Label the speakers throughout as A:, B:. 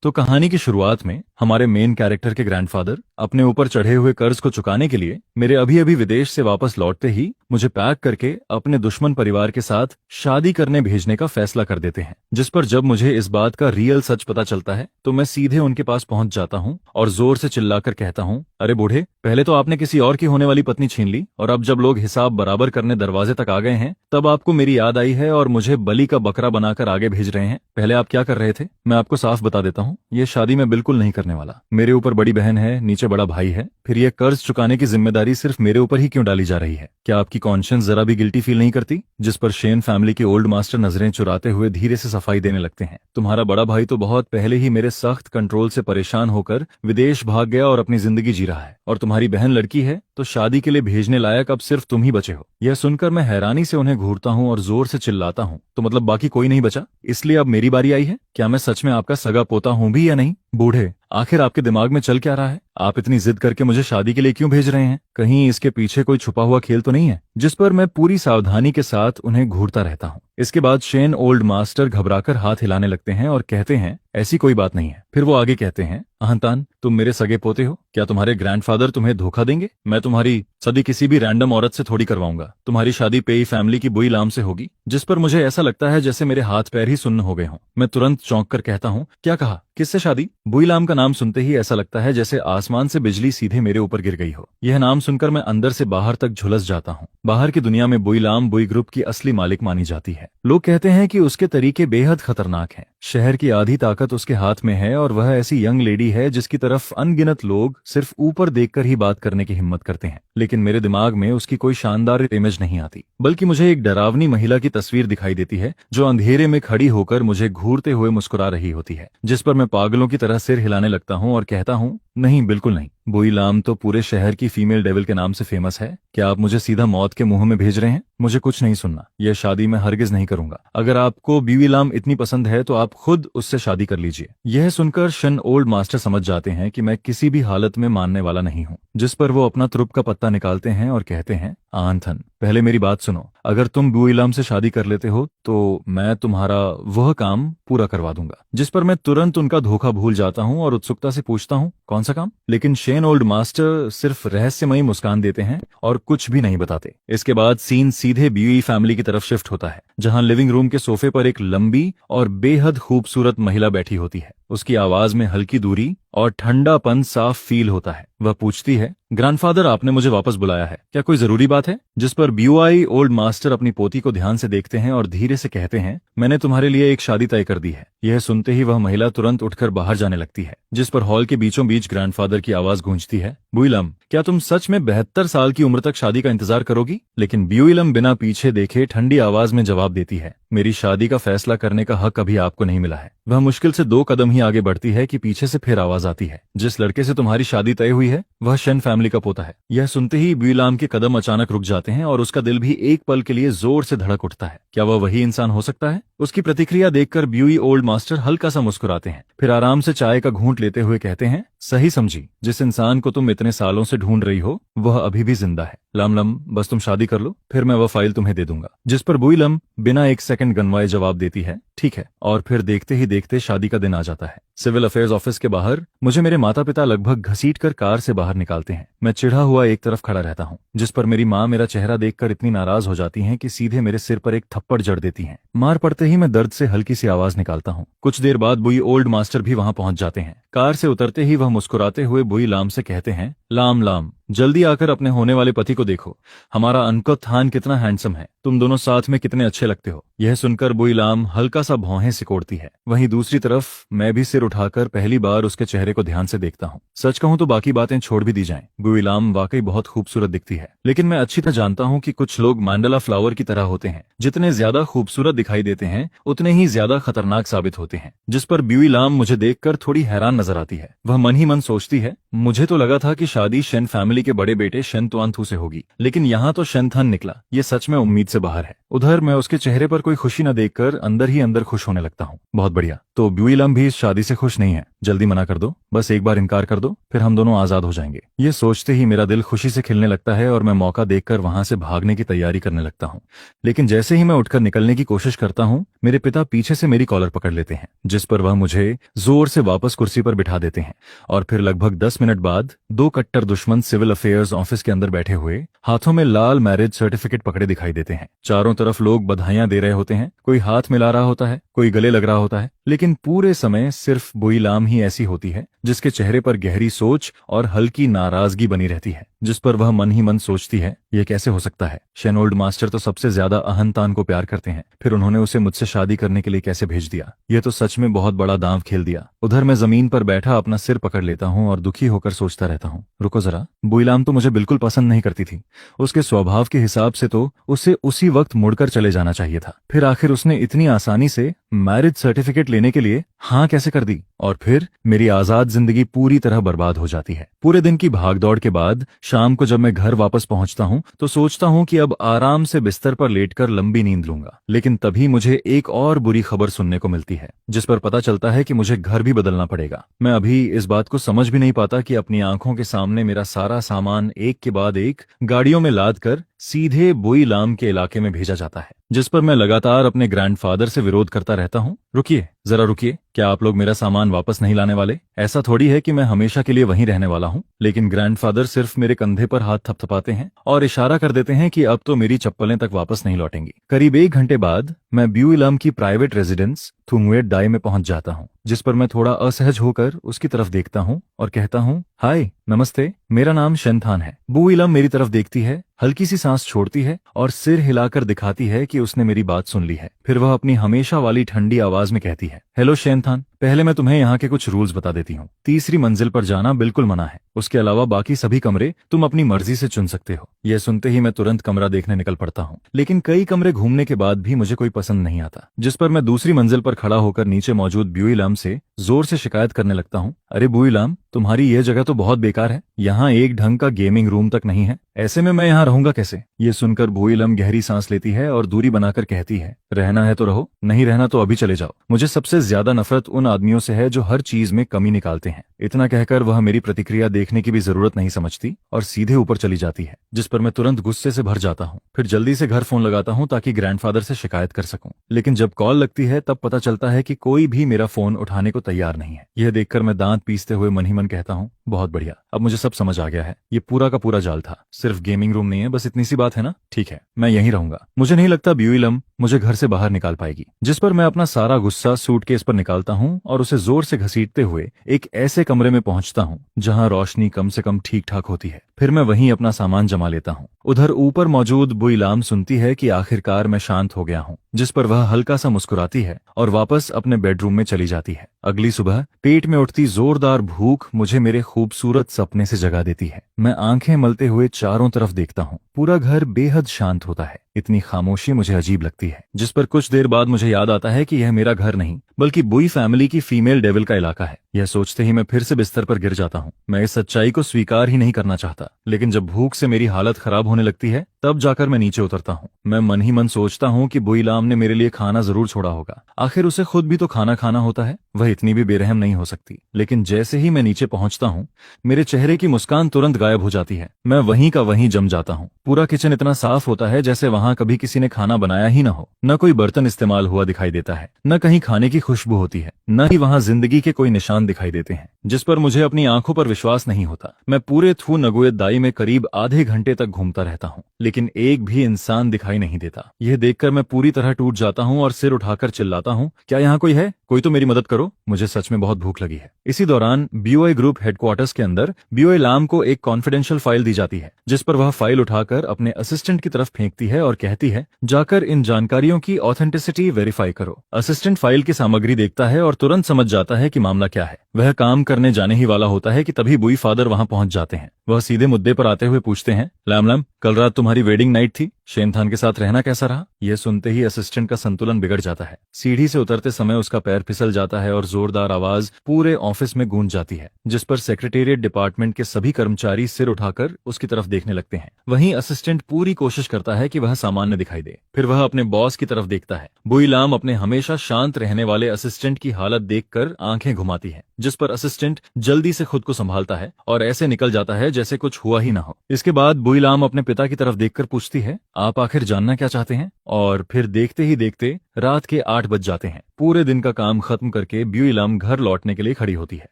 A: तो कहानी की शुरुआत में हमारे मेन कैरेक्टर के ग्रैंडफादर अपने ऊपर चढ़े हुए कर्ज को चुकाने के लिए मेरे अभी अभी विदेश से वापस लौटते ही मुझे पैक करके अपने दुश्मन परिवार के साथ शादी करने भेजने का फैसला कर देते हैं। जिस पर जब मुझे इस बात का रियल सच पता चलता है तो मैं सीधे उनके पास पहुंच जाता हूं और जोर से चिल्लाकर कहता हूं, अरे बूढ़े, पहले तो आपने किसी और की होने वाली पत्नी छीन ली और अब जब लोग हिसाब बराबर करने दरवाजे तक आ गए हैं तब आपको मेरी याद आई है और मुझे बलि का बकरा बनाकर आगे भेज रहे हैं। पहले आप क्या कर रहे थे? मैं आपको साफ बता देता हूँ, ये शादी मैं बिल्कुल नहीं करने वाला। मेरे ऊपर बड़ी बहन है, नीचे बड़ा भाई है, फिर ये कर्ज चुकाने की जिम्मेदारी सिर्फ मेरे ऊपर ही क्यों डाली जा रही है? क्या आपकी कॉन्शियंस जरा भी गिल्टी फील नहीं करती? जिस पर शेन फैमिली के ओल्ड मास्टर नजरें चुराते हुए धीरे से सफाई देने लगते हैं। तुम्हारा बड़ा भाई तो बहुत पहले ही मेरे सख्त कंट्रोल से परेशान होकर विदेश भाग गया और अपनी जिंदगी जी रहा है, और तुम्हारी बहन लड़की है तो शादी के लिए भेजने लायक अब सिर्फ तुम ही बचे हो। यह सुनकर मैं हैरानी से उन्हें घूरता हूँ और जोर से चिल्लाता हूँ, तो मतलब बाकी कोई नहीं बचा, इसलिए अब मेरी बारी आई है? क्या मैं सच में आपका सगा पोता हूं भी या नहीं? बूढ़े, आखिर आपके दिमाग में चल क्या रहा है? आप इतनी जिद करके मुझे शादी के लिए क्यों भेज रहे हैं? कहीं इसके पीछे कोई छुपा हुआ खेल तो नहीं है? जिस पर मैं पूरी सावधानी के साथ उन्हें घूरता रहता हूँ। इसके बाद शेन ओल्ड मास्टर घबराकर हाथ हिलाने लगते हैं और कहते हैं, ऐसी कोई बात नहीं है। फिर वो आगे कहते हैं, अहंतान, तुम मेरे सगे पोते हो, क्या तुम्हारे ग्रैंडफादर तुम्हें धोखा देंगे? मैं तुम्हारी शादी किसी भी रैंडम औरत से थोड़ी करवाऊंगा। तुम्हारी शादी पेई फैमिली की बुई लाम से होगी। जिस पर मुझे ऐसा लगता है जैसे मेरे हाथ पैर ही सुन्न हो गए हों। मैं तुरंत चौंक कर कहता हूँ, क्या कहा? किससे शादी? बुई लाम का नाम सुनते ही ऐसा लगता है जैसे आसमान से बिजली सीधे मेरे ऊपर गिर गई हो। यह नाम सुनकर मैं अंदर से बाहर तक झुलस जाता हूँ। बाहर की दुनिया में बुई लाम बुई ग्रुप की असली मालिक मानी जाती है। लोग कहते हैं कि उसके तरीके बेहद खतरनाक हैं। शहर की आधी ताकत उसके हाथ में है और वह ऐसी यंग लेडी है जिसकी तरफ अनगिनत लोग सिर्फ ऊपर देखकर ही बात करने की हिम्मत करते हैं। लेकिन मेरे दिमाग में उसकी कोई शानदार इमेज नहीं आती, बल्कि मुझे एक डरावनी महिला की तस्वीर दिखाई देती है जो अंधेरे में खड़ी होकर मुझे घूरते हुए मुस्कुरा रही होती है। जिस पर मैं पागलों की तरह सिर हिलाने लगता हूँ और कहता हूँ, नहीं, बिल्कुल नहीं। बुई लाम तो पूरे शहर की फीमेल डेविल के नाम से फेमस है। क्या आप मुझे सीधा मौत के मुंह में भेज रहे हैं? मुझे कुछ नहीं सुनना। यह शादी मैं हरगिज नहीं करूंगा। अगर आपको बीवी लाम इतनी पसंद है तो आप खुद उससे शादी कर लीजिए। यह सुनकर शन ओल्ड मास्टर समझ जाते हैं कि मैं किसी भी हालत में मानने वाला नहीं हूँ। जिस पर वो अपना तुरुप का पत्ता निकालते हैं और कहते हैं, आंथन, पहले मेरी बात सुनो। अगर तुम बुई लाम से शादी कर लेते हो तो मैं तुम्हारा वह काम पूरा करवा दूंगा। जिस पर मैं तुरंत उनका धोखा भूल जाता हूँ और उत्सुकता से पूछता हूँ, कौन सा काम? लेकिन शेन ओल्ड मास्टर सिर्फ रहस्यमयी मुस्कान देते हैं और कुछ भी नहीं बताते। इसके बाद सीन सीधे बीवी फैमिली की तरफ शिफ्ट होता है, जहां लिविंग रूम के सोफे पर एक लंबी और बेहद खूबसूरत महिला बैठी होती है। उसकी आवाज में हल्की दूरी और ठंडापन साफ फील होता है। वह पूछती है, ग्रैंडफादर, आपने मुझे वापस बुलाया है, क्या कोई जरूरी बात है? जिस पर बीओआई ओल्ड मास्टर अपनी पोती को ध्यान से देखते हैं और धीरे से कहते हैं, मैंने तुम्हारे लिए एक शादी तय कर दी है। यह सुनते ही वह महिला तुरंत उठकर बाहर जाने लगती है। जिस पर हॉल के बीचों बीच ग्रैंडफादर की आवाज गूंजती है, बुईलम, क्या तुम सच में 72 साल की उम्र तक शादी का इंतजार करोगी? लेकिन ब्यूइलम बिना पीछे देखे ठंडी आवाज में जवाब देती है, मेरी शादी का फैसला करने का हक अभी आपको नहीं मिला है। वह मुश्किल से 2 कदम ही आगे बढ़ती है कि पीछे से फिर आवाज आती है, जिस लड़के से तुम्हारी शादी तय हुई है वह शन फैमिली का पोता है। यह सुनते ही ब्यूइलम के कदम अचानक रुक जाते हैं और उसका दिल भी एक पल के लिए जोर से धड़क उठता है। क्या वह वही इंसान हो सकता है? उसकी प्रतिक्रिया देखकर ब्यूई ओल्ड मास्टर हल्का सा मुस्कुराते हैं, फिर आराम से चाय का घूंट लेते हुए कहते हैं, सही समझी, जिस इंसान को तुम इतने सालों से ढूंढ रही हो वह अभी भी जिंदा है। लम, बस तुम शादी कर लो, फिर मैं वह फाइल तुम्हें दे दूंगा। जिस पर बुईलम बिना एक सेकंड गनवाए जवाब देती है, ठीक है। और फिर देखते ही देखते शादी का दिन आ जाता है। सिविल अफेयर्स ऑफिस के बाहर मुझे मेरे माता पिता लगभग घसीटकर कार से बाहर निकालते हैं। मैं चिढ़ा हुआ एक तरफ खड़ा रहता हूँ, जिस पर मेरी माँ मेरा चेहरा देखकर इतनी नाराज हो जाती हैं कि सीधे मेरे सिर पर एक थप्पड़ जड़ देती हैं। मार पड़ते ही मैं दर्द से हल्की सी आवाज निकालता हूँ। कुछ देर बाद बुई ओल्ड मास्टर भी वहां पहुंच जाते हैं। कार से उतरते ही वह मुस्कुराते हुए बुई लाम से कहते हैं, लाम, जल्दी आकर अपने होने वाले पति को देखो। हमारा अनको थान कितना हैंडसम है, तुम दोनों साथ में कितने अच्छे लगते हो। यह सुनकर बुई लाम हल्का सा भौहें सिकोड़ती है। वहीं दूसरी तरफ मैं भी सिर उठाकर पहली बार उसके चेहरे को ध्यान से देखता हूँ। सच कहूँ तो बाकी बातें छोड़ भी दी जाएं, बुई लाम वाकई बहुत खूबसूरत दिखती है, लेकिन मैं अच्छी तरह जानता हूँ कि कुछ लोग मैंडला फ्लावर की तरह होते हैं, जितने ज्यादा खूबसूरत दिखाई देते हैं उतने ही ज्यादा खतरनाक साबित होते हैं। जिस पर ब्यूई लाम मुझे देखकर थोड़ी हैरान नजर आती है। वह मन ही मन सोचती है, मुझे तो लगा था कि शादी शेन फैमिली के बड़े बेटे शन तुआनथू से होगी, लेकिन यहाँ तो शन थन निकला। ये सच में उम्मीद से बाहर है। उधर मैं उसके चेहरे पर कोई खुशी न देखकर अंदर ही अंदर खुश होने लगता हूँ। बहुत बढ़िया। तो ब्यूइलम भी इस शादी से खुश नहीं है। जल्दी मना कर दो, बस एक बार इनकार कर दो, फिर हम दोनों आजाद हो जाएंगे। ये सोचते ही मेरा दिल खुशी से खिलने लगता है और मैं मौका देखकर वहां से भागने की तैयारी करने लगता हूँ। लेकिन जैसे ही मैं उठकर निकलने की कोशिश करता हूँ, मेरे पिता पीछे से मेरी कॉलर पकड़ लेते हैं, जिस पर वह मुझे जोर से वापस कुर्सी पर बिठा देते हैं। और फिर लगभग 10 मिनट बाद दो कट्टर दुश्मन सिविल अफेयर्स ऑफिस के अंदर बैठे हुए हाथों में लाल मैरिज सर्टिफिकेट पकड़े दिखाई देते हैं। चारों तरफ लोग बधाइयां दे रहे होते हैं, कोई हाथ मिला रहा होता है, कोई गले लग रहा होता है, लेकिन पूरे समय सिर्फ बुईलाम ही ऐसी होती है जिसके चेहरे पर गहरी सोच और हल्की नाराजगी बनी रहती है, जिस पर वह मन ही मन सोचती है, यह कैसे हो सकता है? शेनोल्ड मास्टर तो सबसे ज्यादा अहंतान को प्यार करते हैं, फिर उन्होंने उसे मुझसे शादी करने के लिए कैसे भेज दिया? यह तो सच में बहुत बड़ा दांव खेल दिया। उधर मैं जमीन पर बैठा अपना सिर पकड़ लेता हूँ और दुखी होकर सोचता रहता हूँ, रुको जरा, बुईलाम तो मुझे बिल्कुल पसंद नहीं करती थी। उसके स्वभाव के हिसाब से तो उसे उसी वक्त मुड़कर चले जाना चाहिए था। फिर आखिर उसने इतनी आसानी से मैरिज सर्टिफिकेट लेने के लिए हाँ कैसे कर दी? और फिर मेरी आजाद जिंदगी पूरी तरह बर्बाद हो जाती है। पूरे दिन की भागदौड़ के बाद शाम को जब मैं घर वापस पहुंचता हूं तो सोचता हूं कि अब आराम से बिस्तर पर लेटकर लंबी नींद लूंगा। लेकिन तभी मुझे एक और बुरी खबर सुनने को मिलती है, जिस पर पता चलता है कि मुझे घर भी बदलना पड़ेगा। मैं अभी इस बात को समझ भी नहीं पाता कि अपनी आंखों के सामने मेरा सारा सामान एक के बाद एक गाड़ियों में लाद कर सीधे बुईलाम के इलाके में भेजा जाता है, जिस पर मैं लगातार अपने ग्रैंडफादर से विरोध करता रहता हूँ। रुकिए, जरा रुकिए, क्या आप लोग मेरा सामान वापस नहीं लाने वाले? ऐसा थोड़ी है कि मैं हमेशा के लिए वहीं रहने वाला हूँ। लेकिन ग्रैंडफादर सिर्फ मेरे कंधे पर हाथ थपथपाते हैं और इशारा कर देते हैं कि अब तो मेरी चप्पलें तक वापस नहीं लौटेंगी। करीब 1 घंटे बाद मैं ब्यूइलम की प्राइवेट रेजिडेंस थुंगवेट दाई में पहुंच जाता हूँ, जिस पर मैं थोड़ा असहज होकर उसकी तरफ देखता हूँ और कहता हूँ, हाय, नमस्ते, मेरा नाम शेनथान है। बुईलम मेरी तरफ देखती है, हल्की सी सांस छोड़ती है और सिर हिलाकर दिखाती है कि उसने मेरी बात सुन ली है। फिर वह अपनी हमेशा वाली ठंडी आवाज में कहती है, हेलो शेनथान, पहले मैं तुम्हें यहाँ के कुछ रूल्स बता देती हूँ। तीसरी मंजिल पर जाना बिल्कुल मना है। उसके अलावा बाकी सभी कमरे तुम अपनी मर्जी से चुन सकते हो। यह सुनते ही मैं तुरंत कमरा देखने निकल पड़ता हूँ, लेकिन कई कमरे घूमने के बाद भी मुझे कोई पसंद नहीं आता, जिस पर मैं दूसरी मंजिल पर खड़ा होकर नीचे मौजूद ब्यूइलम से जोर से शिकायत करने लगता हूँ, अरे बुईलम, तुम्हारी यह जगह तो बहुत बेकार है। यहाँ एक ढंग का गेमिंग रूम तक नहीं है, ऐसे में मैं यहाँ रहूंगा कैसे? ये सुनकर बुईलम गहरी सांस लेती है और दूरी बनाकर कहती है, रहना है तो रहो, नहीं रहना तो अभी चले जाओ। मुझे सबसे ज्यादा नफरत उन आदमियों से है जो हर चीज में कमी निकालते हैं। इतना कहकर वह मेरी प्रतिक्रिया देखने की भी जरूरत नहीं समझती और सीधे ऊपर चली जाती है, जिस पर मैं तुरंत गुस्से से भर जाता हूँ। फिर जल्दी से घर फोन लगाता हूँ ताकि ग्रैंडफादर से शिकायत कर सकूं। लेकिन जब कॉल लगती है तब पता चलता है कि कोई भी मेरा फोन उठाने को तैयार नहीं है। यह देखकर मैं दांत पीसते हुए मन ही मन कहता हूँ, बहुत बढ़िया, अब मुझे सब समझ आ गया है। ये पूरा का पूरा जाल था, सिर्फ गेमिंग रूम नहीं है, बस इतनी सी बात है ना? ठीक है, मैं यहीं रहूंगा। मुझे नहीं लगता ब्यूइलम मुझे घर से बाहर निकाल पाएगी। जिस पर मैं अपना सारा गुस्सा सूटकेस पर निकालता हूँ और उसे जोर से घसीटते हुए एक ऐसे कमरे में पहुंचता हूँ जहां रोशनी कम से कम ठीक ठाक होती है। फिर मैं वहीं अपना सामान जमा लेता हूँ। उधर ऊपर मौजूद बुईलम सुनती है कि आखिरकार मैं शांत हो गया हूँ, जिस पर वह हल्का सा मुस्कुराती है और वापस अपने बेडरूम में चली जाती है। अगली सुबह पेट में उठती जोरदार भूख मुझे मेरे खूबसूरत सपने से जगा देती है। मैं आंखें मलते हुए चारों तरफ देखता हूँ। पूरा घर बेहद शांत होता है। इतनी खामोशी मुझे अजीब लगती है, जिस पर कुछ देर बाद मुझे याद आता है कि यह मेरा घर नहीं बल्कि बुई फैमिली की फीमेल डेविल का इलाका है। यह सोचते ही मैं फिर से बिस्तर पर गिर जाता हूँ। मैं इस सच्चाई को स्वीकार ही नहीं करना चाहता, लेकिन जब भूख से मेरी हालत खराब होने लगती है तब जाकर मैं नीचे उतरता हूँ। मैं मन ही मन सोचता हूँ कि बुईलम ने मेरे लिए खाना जरूर छोड़ा होगा, आखिर उसे खुद भी तो खाना खाना होता है, वह इतनी भी बेरहम नहीं हो सकती। लेकिन जैसे ही मैं नीचे पहुंचता हूँ मेरे चेहरे की मुस्कान तुरंत गायब हो जाती है। मैं वहीं का वहीं जम जाता हूँ। पूरा किचन इतना साफ होता है जैसे वहां कभी किसी ने खाना बनाया ही न हो। न कोई बर्तन इस्तेमाल हुआ दिखाई देता है, न कहीं खाने की खुशबू होती है, न ही वहां जिंदगी के कोई निशान दिखाई देते हैं, जिस पर मुझे अपनी आंखों पर विश्वास नहीं होता। मैं पूरे थू नगुएत दाई में करीब आधे घंटे तक घूमता रहता हूँ, लेकिन एक भी इंसान दिखाई नहीं देता। यह देखकर मैं पूरी तरह टूट जाता हूँ और सिर उठाकर चिल्लाता हूँ, क्या यहाँ कोई है? कोई तो मेरी मदद करो, मुझे सच में बहुत भूख लगी है। इसी दौरान बीओआई ग्रुप हेडक्वार्टर्स के अंदर बुईलम को एक कॉन्फिडेंशियल फाइल दी जाती है, जिस पर वह फाइल उठाकर अपने असिस्टेंट की तरफ फेंकती है और कहती है, जाकर इन जानकारियों की ऑथेंटिसिटी वेरीफाई करो। असिस्टेंट फाइल की सामग्री देखता है और तुरंत समझ जाता है कि मामला क्या है। वह काम करने जाने ही वाला होता है कि तभी बुई फादर वहां पहुंच जाते हैं। वह सीधे मुद्दे पर आते हुए पूछते हैं, लैम लैम, कल रात तुम्हारी वेडिंग नाइट थी, शेनथान के साथ रहना कैसा रहा? यह सुनते ही असिस्टेंट का संतुलन बिगड़ जाता है। सीढ़ी से उतरते समय उसका पैर फिसल जाता है और जोरदार आवाज पूरे ऑफिस में गूंज जाती है, जिस पर सेक्रेटेरिएट डिपार्टमेंट के सभी कर्मचारी सिर उठाकर उसकी तरफ देखने लगते हैं। वहीं असिस्टेंट पूरी कोशिश करता है कि वह सामान्य दिखाई दे। फिर वह अपने बॉस की तरफ देखता है। बुई लाम अपने हमेशा शांत रहने वाले असिस्टेंट की हालत देखकर आंखें घुमाती है, जिस पर असिस्टेंट जल्दी से खुद को संभालता है और ऐसे निकल जाता है जैसे कुछ हुआ ही ना हो। इसके बाद बुई लाम अपने पिता की तरफ देखकर पूछती है, आप आखिर जानना क्या चाहते हैं? और फिर देखते ही देखते रात के 8 बज जाते हैं। पूरे दिन का काम खत्म करके ब्यूई लाम घर लौटने के लिए खड़ी होती है,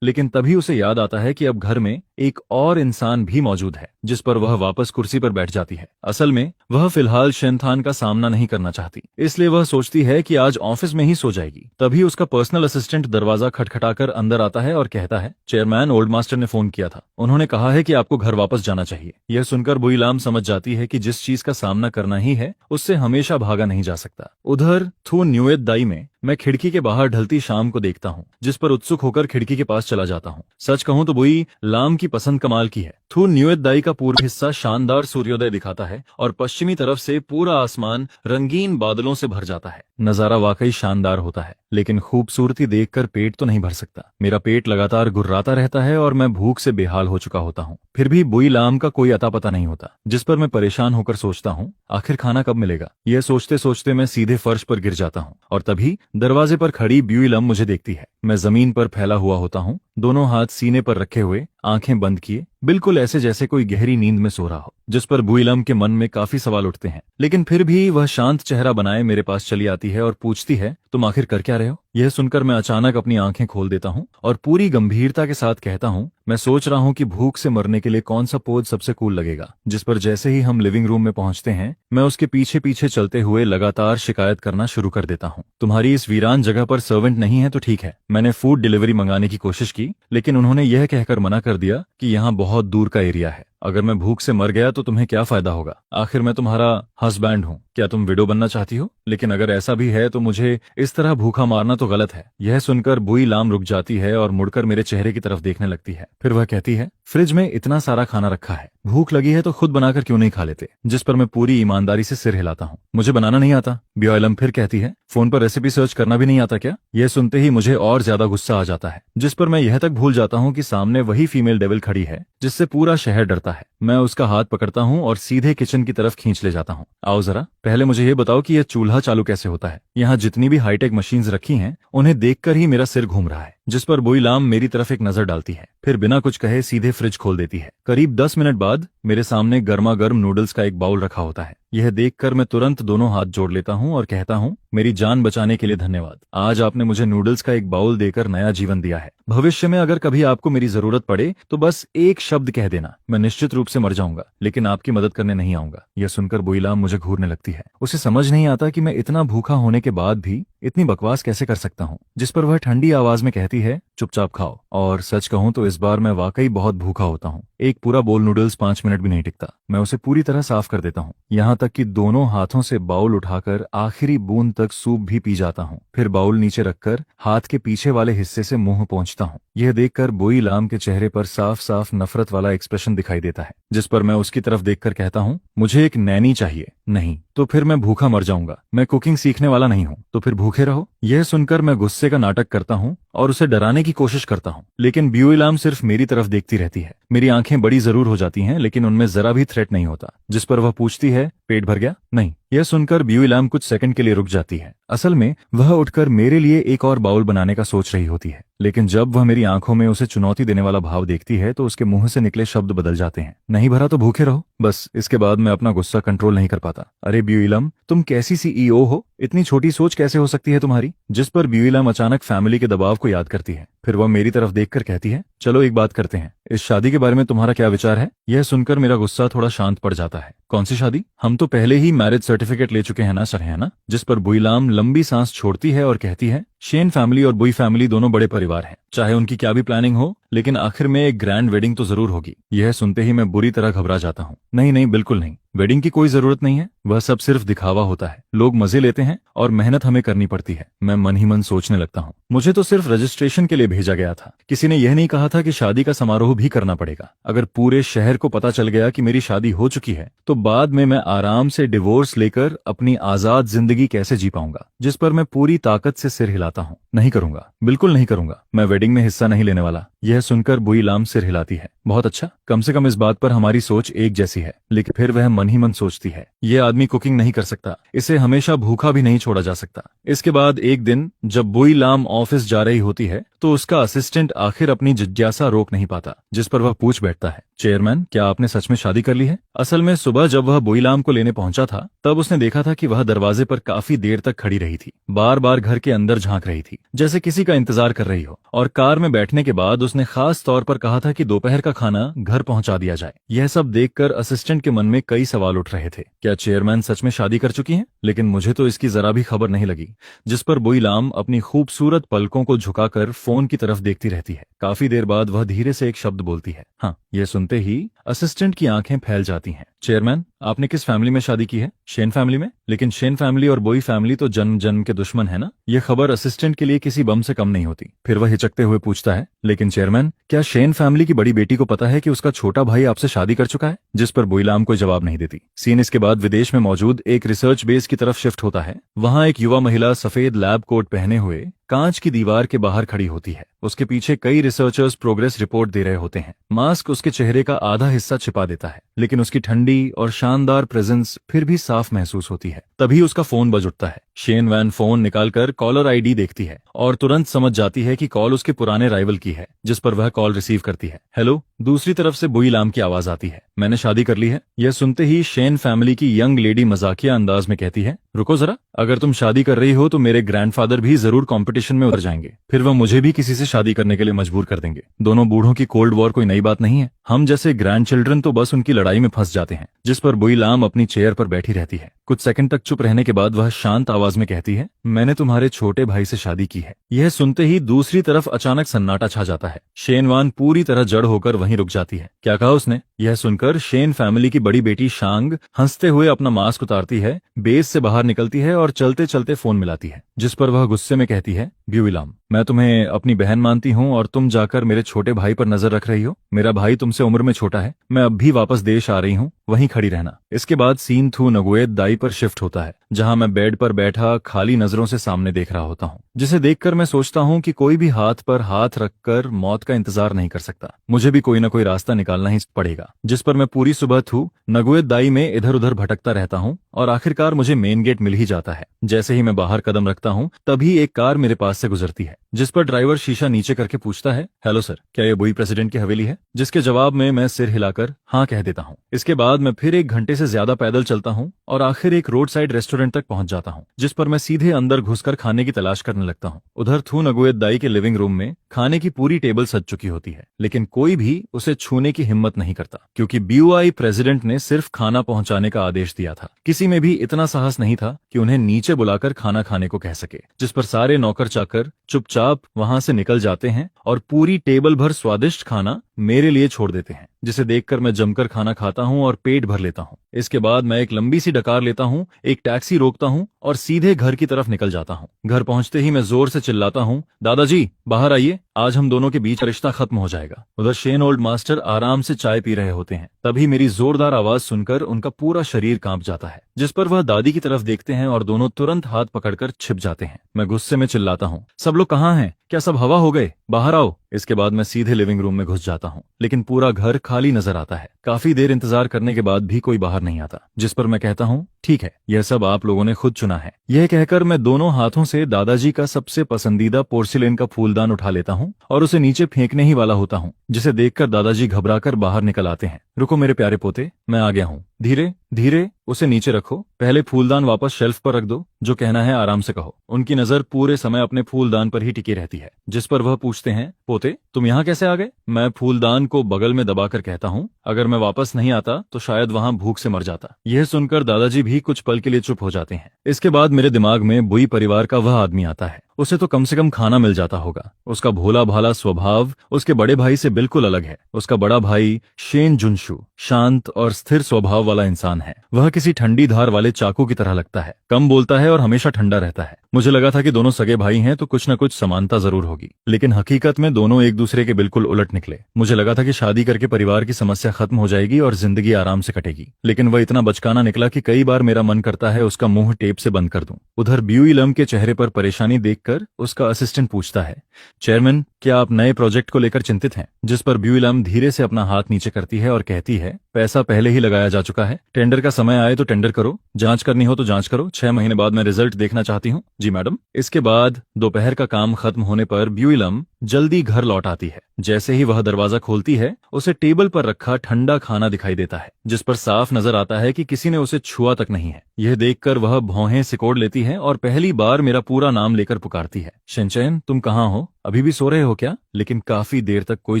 A: लेकिन तभी उसे याद आता है कि अब घर में एक और इंसान भी मौजूद है, जिस पर वह वापस कुर्सी पर बैठ जाती है। असल में वह फिलहाल शेनथान का सामना नहीं करना चाहती, इसलिए वह सोचती है कि आज ऑफिस में ही सो जाएगी। तभी उसका पर्सनल असिस्टेंट दरवाजा खटखटाकर अंदर आता है और कहता है, चेयरमैन, ओल्ड मास्टर ने फोन किया था, उन्होंने कहा है कि आपको घर वापस जाना चाहिए। यह सुनकर बुई लाम समझ जाती है कि जिस चीज का सामना करना ही है उससे हमेशा भागा नहीं जा सकता। उधर थू न्यूएत दाई में मैं खिड़की के बाहर ढलती शाम को देखता हूँ, जिस पर उत्सुक होकर खिड़की के पास चला जाता हूँ। सच कहूँ तो बुई लाम की पसंद कमाल की है। थू न्यूएत दाई का पूर्व हिस्सा शानदार सूर्योदय दिखाता है और पश्चिमी तरफ से पूरा आसमान रंगीन बादलों से भर जाता है। नजारा वाकई शानदार होता है, लेकिन खूबसूरती देखकर पेट तो नहीं भर सकता। मेरा पेट लगातार गुर्राता रहता है और मैं भूख से बेहाल हो चुका होता हूँ। फिर भी बुई लाम का कोई अता पता नहीं होता, जिस पर मैं परेशान होकर सोचता हूँ, आखिर खाना कब मिलेगा? यह सोचते सोचते मैं सीधे फर्श पर गिर जाता हूँ और तभी दरवाजे पर खड़ी ब्यूई लाम मुझे देखती है। मैं जमीन पर फैला हुआ होता हूँ, दोनों हाथ सीने पर रखे हुए, आंखें बंद किए, बिल्कुल ऐसे जैसे कोई गहरी नींद में सो रहा हो, जिस पर बुई लाम के मन में काफी सवाल उठते हैं। लेकिन फिर भी वह शांत चेहरा बनाए मेरे पास चली आती है और पूछती है, तुम आखिर कर क्या रहे हो? यह सुनकर मैं अचानक अपनी आंखें खोल देता हूँ और पूरी गंभीरता के साथ कहता हूँ, मैं सोच रहा हूँ कि भूख से मरने के लिए कौन सा पोज सबसे कूल लगेगा। जिस पर जैसे ही हम लिविंग रूम में पहुंचते हैं, मैं उसके पीछे पीछे चलते हुए लगातार शिकायत करना शुरू कर देता हूँ, तुम्हारी इस वीरान जगह पर सर्वेंट नहीं है तो ठीक है। मैंने फूड डिलीवरी मंगाने की कोशिश की, लेकिन उन्होंने यह कहकर मना कर दिया कि यहाँ बहुत दूर का एरिया है। अगर मैं भूख से मर गया तो तुम्हें क्या फायदा होगा? आखिर मैं तुम्हारा हस्बैंड हूँ, क्या तुम विडो बनना चाहती हो? लेकिन अगर ऐसा भी है तो मुझे इस तरह भूखा मारना तो गलत है। यह सुनकर बुई लाम रुक जाती है और मुड़कर मेरे चेहरे की तरफ देखने लगती है। फिर वह कहती है, फ्रिज में इतना सारा खाना रखा है, भूख लगी है तो खुद बनाकर क्यों नहीं खा लेते? जिस पर मैं पूरी ईमानदारी से सिर हिलाता हूँ, मुझे बनाना नहीं आता। ब्यूई लाम फिर कहती है, फोन पर रेसिपी सर्च करना भी नहीं आता क्या? यह सुनते ही मुझे और ज्यादा गुस्सा आ जाता है, जिस पर मैं यह तक भूल जाता हूँ कि सामने वही फीमेल डेविल खड़ी है जिससे पूरा शहर डरता है। मैं उसका हाथ पकड़ता हूँ और सीधे किचन की तरफ खींच ले जाता हूँ। आओ जरा, पहले मुझे ये बताओ कि यह चूल्हा चालू कैसे होता है? यहाँ जितनी भी हाईटेक मशीन्स रखी हैं, उन्हें देखकर ही मेरा सिर घूम रहा है। जिस पर बुई लाम मेरी तरफ एक नजर डालती है, फिर बिना कुछ कहे सीधे फ्रिज खोल देती है। करीब 10 मिनट बाद मेरे सामने गर्मा गर्म नूडल्स का एक बाउल रखा होता है। यह देखकर मैं तुरंत दोनों हाथ जोड़ लेता हूँ और कहता हूँ, मेरी जान बचाने के लिए धन्यवाद। आज आपने मुझे नूडल्स का एक बाउल देकर नया जीवन दिया है। भविष्य में अगर कभी आपको मेरी जरूरत पड़े तो बस एक शब्द कह देना, मैं निश्चित रूप से मर जाऊंगा, लेकिन आपकी मदद करने नहीं आऊंगा। यह सुनकर बुई लाम मुझे घूरने लगती है। उसे समझ नहीं आता कि मैं इतना भूखा होने के बाद भी इतनी बकवास कैसे कर सकता हूँ। जिस पर वह ठंडी आवाज में कहती है, चुपचाप खाओ। और सच कहूँ तो इस बार मैं वाकई बहुत भूखा होता हूँ। एक पूरा बोल नूडल्स 5 मिनट भी नहीं टिकता। मैं उसे पूरी तरह साफ कर देता हूँ, यहाँ तक कि दोनों हाथों से बाउल उठाकर आखिरी बूंद तक सूप भी पी जाता हूँ। फिर बाउल नीचे रखकर हाथ के पीछे वाले हिस्से से मुंह पहुंचता हूँ। यह देखकर बुई लाम के चेहरे पर साफ साफ नफरत वाला एक्सप्रेशन दिखाई देता है, जिस पर मैं उसकी तरफ देखकर कहता हूँ, मुझे एक नैनी चाहिए। नहीं तो फिर मैं भूखा मर जाऊंगा। मैं कुकिंग सीखने वाला नहीं हूँ, तो फिर भूखे रहो। यह सुनकर मैं गुस्से का नाटक करता हूँ और उसे डराने की कोशिश करता हूँ, लेकिन ब्यूई लाम सिर्फ मेरी तरफ देखती रहती है। मेरी आंखें बड़ी जरूर हो जाती हैं, लेकिन उनमें जरा भी थ्रेट नहीं होता। जिस पर वह पूछती है, पेट भर गया? नहीं। यह सुनकर ब्यूई लाम कुछ सेकंड के लिए रुक जाती है। असल में वह उठकर मेरे लिए एक और बाउल बनाने का सोच रही होती है, लेकिन जब वह मेरी आंखों में उसे चुनौती देने वाला भाव देखती है तो उसके मुंह से निकले शब्द बदल जाते हैं। नहीं भरा तो भूखे रहो। बस इसके बाद मैं अपना गुस्सा कंट्रोल नहीं कर पाता। अरे ब्यूई लाम, तुम कैसी सीईओ हो? इतनी छोटी सोच कैसे हो सकती है तुम्हारी? जिस पर ब्यूई लाम अचानक फैमिली के दबाव को याद करती है। फिर वह मेरी तरफ देखकर कहती है, चलो एक बात करते हैं, इस शादी के बारे में तुम्हारा क्या विचार है? यह सुनकर मेरा गुस्सा थोड़ा शांत पड़ जाता है। कौन सी शादी? हम तो पहले ही मैरिज सर्टिफिकेट ले चुके हैं ना सर, है ना? जिस पर बुई लाम लंबी सांस छोड़ती है और कहती है, शेन फैमिली और बुई फैमिली दोनों बड़े परिवार हैं, चाहे उनकी क्या भी प्लानिंग हो, लेकिन आखिर में एक ग्रैंड वेडिंग तो जरूर होगी। यह सुनते ही मैं बुरी तरह घबरा जाता हूँ। नहीं नहीं, बिल्कुल नहीं, वेडिंग की कोई जरूरत नहीं है। वह सब सिर्फ दिखावा होता है, लोग मजे लेते हैं और मेहनत हमें करनी पड़ती है। मैं मन ही मन सोचने लगता हूँ, मुझे तो सिर्फ रजिस्ट्रेशन के लिए भेजा गया था। किसी ने यह नहीं कहा था कि शादी का समारोह भी करना पड़ेगा। अगर पूरे शहर को पता चल गया कि मेरी शादी हो चुकी है तो बाद में मैं आराम से डिवोर्स लेकर अपनी आजाद जिंदगी कैसे जी पाऊंगा, जिस पर मैं पूरी ताकत से सिर हिलाता हूँ। नहीं करूंगा, बिल्कुल नहीं करूंगा, मैं वेडिंग में हिस्सा नहीं लेने वाला। यह सुनकर बुई लाम सिर हिलाती है। बहुत अच्छा, कम से कम इस बात पर हमारी सोच एक जैसी है। लेकिन फिर वह मन ही मन सोचती है, यह आदमी कुकिंग नहीं कर सकता, इसे हमेशा भूखा भी नहीं छोड़ा जा सकता। इसके बाद एक दिन जब बुई लाम ऑफिस जा रही होती है तो उसका असिस्टेंट आखिर अपनी जिज्ञासा रोक नहीं पाता, जिस पर वह पूछ बैठता है, चेयरमैन, क्या आपने सच में शादी कर ली है? असल में सुबह जब वह बुईलाम को लेने पहुंचा था तब उसने देखा था कि वह दरवाजे पर काफी देर तक खड़ी रही थी, बार बार घर के अंदर झांक रही थी, जैसे किसी का इंतजार कर रही हो। और कार में बैठने के बाद उसने खास तौर पर कहा था कि दोपहर का खाना घर पहुंचा दिया जाए। यह सब देखकर असिस्टेंट के मन में कई सवाल उठ रहे थे, क्या चेयरमैन सच में शादी कर चुकी हैं? लेकिन मुझे तो इसकी जरा भी खबर नहीं लगी। जिस पर बुईलाम अपनी खूबसूरत पलकों को झुकाकर फोन की तरफ देखती रहती है। काफी देर बाद वह धीरे से एक शब्द बोलती है, हाँ। यह सुनते ही असिस्टेंट की आंखें फैल जाती हैं। चेयरमैन, आपने किस फैमिली में शादी की है? शेन फैमिली में? लेकिन शेन फैमिली और बोई फैमिली तो जन्म जन्म के दुश्मन है ना? यह खबर असिस्टेंट के लिए किसी बम से कम नहीं होती। फिर वह हिचकते हुए पूछता है, लेकिन चेयरमैन, क्या शेन फैमिली की बड़ी बेटी को पता है कि उसका छोटा भाई आपसे शादी कर चुका है? जिस पर बुईलाम कोई जवाब नहीं देती। सीन इसके बाद विदेश में मौजूद एक रिसर्च बेस की तरफ शिफ्ट होता है। वहां एक युवा महिला सफेद लैब कोट पहने हुए कांच की दीवार के बाहर खड़ी होती है। उसके पीछे कई रिसर्चर्स प्रोग्रेस रिपोर्ट दे रहे होते हैं। मास्क उसके चेहरे का आधा हिस्सा छिपा देता है, लेकिन उसकी ठंडी और शानदार प्रेजेंस फिर भी साफ महसूस होती है। तभी उसका फोन बज उठता है। शेन वैन फोन निकालकर कॉलर आईडी देखती है और तुरंत समझ जाती है कि कॉल उसके पुराने राइवल की है, जिस पर वह कॉल रिसीव करती है। हेलो, दूसरी तरफ से बुईलाम की आवाज आती है, मैंने शादी कर ली है। यह सुनते ही शेन फैमिली की यंग लेडी मजाकिया अंदाज में कहती है, रुको जरा, अगर तुम शादी कर रही हो तो मेरे ग्रैंडफादर भी जरूर कंपटीशन में उतर जाएंगे, फिर वह मुझे भी किसी से शादी करने के लिए मजबूर कर देंगे। दोनों बूढ़ों की कोल्ड वॉर कोई नई बात नहीं है, हम जैसे ग्रैंड चिल्ड्रन तो बस उनकी लड़ाई में फंस जाते हैं। जिस पर बुईलाम अपनी चेयर पर बैठी रहती है। कुछ सेकंड तक चुप रहने के बाद वह शांत आवाज में कहती है, मैंने तुम्हारे छोटे भाई से शादी की है। यह सुनते ही दूसरी तरफ अचानक सन्नाटा छा जाता है। शेनवान पूरी तरह जड़ होकर वहीं रुक जाती है। क्या कहा उसने? यह सुनकर शेन फैमिली की बड़ी बेटी शांग हंसते हुए अपना मास्क उतारती है, बेस से बाहर निकलती है और चलते चलते फोन मिलाती है। जिस पर वह गुस्से में कहती है, बुईलाम, मैं तुम्हें अपनी बहन मानती हूँ और तुम जाकर मेरे छोटे भाई पर नजर रख रही हो। मेरा भाई तुमसे उम्र में छोटा है, मैं अब भी वापस देश आ रही हूँ, वहीं खड़ी रहना। इसके बाद सीन थू नगुएत दाई पर शिफ्ट होता है, जहां मैं बेड पर बैठा खाली नजरों से सामने देख रहा होता हूँ, जिसे देखकर मैं सोचता हूँ कि कोई भी हाथ पर हाथ रखकर मौत का इंतजार नहीं कर सकता। मुझे भी कोई ना कोई रास्ता निकालना ही पड़ेगा। जिस पर मैं पूरी सुबह थू नगुएत दाई में इधर उधर भटकता रहता हूँ और आखिरकार मुझे मेन गेट मिल ही जाता है। जैसे ही मैं बाहर कदम रखता हूँ तभी एक कार मेरे पास से गुजरती है, जिस पर ड्राइवर शीशा नीचे करके पूछता है, हेलो सर, क्या ये बुई प्रेसिडेंट की हवेली है? जिसके जवाब में मैं सिर हिलाकर हाँ कह देता हूँ। इसके बाद मैं फिर 1 घंटे से ज्यादा पैदल चलता हूँ और आखिर एक रोड साइड रेस्टोरेंट तक पहुंच जाता हूँ, जिस पर मैं सीधे अंदर घुसकर खाने की तलाश करने लगता हूँ। उधर थू नगुएत दाई के लिविंग रूम में खाने की पूरी टेबल सज चुकी होती है, लेकिन कोई भी उसे छूने की हिम्मत नहीं करता, क्योंकि बीओआई प्रेसिडेंट ने सिर्फ खाना पहुंचाने का आदेश दिया था। किसी में भी इतना साहस नहीं था कि उन्हें नीचे बुलाकर खाना खाने को कह सके। जिस पर सारे नौकर चाकर चुपचाप वहां से निकल जाते हैं और पूरी टेबल भर स्वादिष्ट खाना मेरे लिए छोड़ देते हैं, जिसे देखकर मैं जमकर खाना खाता हूँ और पेट भर लेता हूँ। इसके बाद मैं एक लंबी सी डकार लेता हूँ, एक टैक्सी रोकता हूँ और सीधे घर की तरफ निकल जाता हूँ। घर पहुंचते ही मैं जोर से चिल्लाता हूँ, दादाजी बाहर आइए, आज हम दोनों के बीच रिश्ता खत्म हो जाएगा। उधर शेन ओल्ड मास्टर आराम से चाय पी रहे होते हैं। तभी मेरी जोरदार आवाज सुनकर उनका पूरा शरीर कांप जाता है, जिस पर वह दादी की तरफ देखते हैं और दोनों तुरंत हाथ पकड़कर छिप जाते हैं। मैं गुस्से में चिल्लाता हूँ, सब लोग कहाँ हैं? क्या सब हवा हो गए? बाहर आओ। इसके बाद मैं सीधे लिविंग रूम में घुस जाता हूँ, लेकिन पूरा घर खाली नजर आता है। काफी देर इंतजार करने के बाद भी कोई बाहर नहीं आता, जिस पर मैं कहता हूँ, ठीक है, यह सब आप लोगों ने खुद चुना है। यह कहकर मैं दोनों हाथों से दादाजी का सबसे पसंदीदा पोर्सिलेन का फूलदान उठा लेता हूँ और उसे नीचे फेंकने ही वाला होता हूँ, जिसे देखकर दादाजी घबराकर बाहर निकल आते हैं। रुको मेरे प्यारे पोते, मैं आ गया हूँ। धीरे धीरे उसे नीचे रखो, पहले फूलदान वापस शेल्फ पर रख दो, जो कहना है आराम से कहो। उनकी नजर पूरे समय अपने फूलदान पर ही टिकी रहती है, जिस पर वह पूछते हैं, पोते तुम यहाँ कैसे आ गए? मैं फूलदान को बगल में दबाकर कहता हूँ, अगर मैं वापस नहीं आता तो शायद वहाँ भूख से मर जाता। यह सुनकर दादाजी भी कुछ पल के लिए चुप हो जाते हैं। इसके बाद मेरे दिमाग में बुई परिवार का वह आदमी आता है। उसे तो कम से कम खाना मिल जाता होगा। उसका भोला भाला स्वभाव उसके बड़े भाई से बिल्कुल अलग है। उसका बड़ा भाई शेन जुनशु शांत और स्थिर स्वभाव वाला इंसान है। वह किसी ठंडी धार वाले चाकू की तरह लगता है, कम बोलता है और हमेशा ठंडा रहता है। मुझे लगा था कि दोनों सगे भाई हैं तो कुछ न कुछ समानता जरूर होगी, लेकिन हकीकत में दोनों एक दूसरे के बिल्कुल उलट निकले। मुझे लगा था कि शादी करके परिवार की समस्या खत्म हो जाएगी और जिंदगी आराम से कटेगी, लेकिन वह इतना बचकाना निकला कि कई बार मेरा मन करता है उसका मुंह टेप से बंद कर दूं। उधर ब्यूई लम के चेहरे पर परेशानी देखकर उसका असिस्टेंट पूछता है, चेयरमैन, क्या आप नए प्रोजेक्ट को लेकर चिंतित हैं? जिस पर ब्यूई लम धीरे से अपना हाथ नीचे करती है और कहती है, पैसा पहले ही लगाया जा चुका है। टेंडर का समय आए तो टेंडर करो, जांच करनी हो तो जांच करो। 6 महीने बाद मैं रिजल्ट देखना चाहती हूँ। जी मैडम। इसके बाद दोपहर का काम खत्म होने पर ब्यूई लम जल्दी घर लौट आती है। जैसे ही वह दरवाजा खोलती है, उसे टेबल पर रखा ठंडा खाना दिखाई देता है, जिस पर साफ नजर आता है कि किसी ने उसे छुआ तक नहीं है। यह देखकर वह भौहें सिकोड़ लेती है और पहली बार मेरा पूरा नाम लेकर पुकारती है, शिनचैन, तुम कहाँ हो? अभी भी सो रहे हो क्या? लेकिन काफी देर तक कोई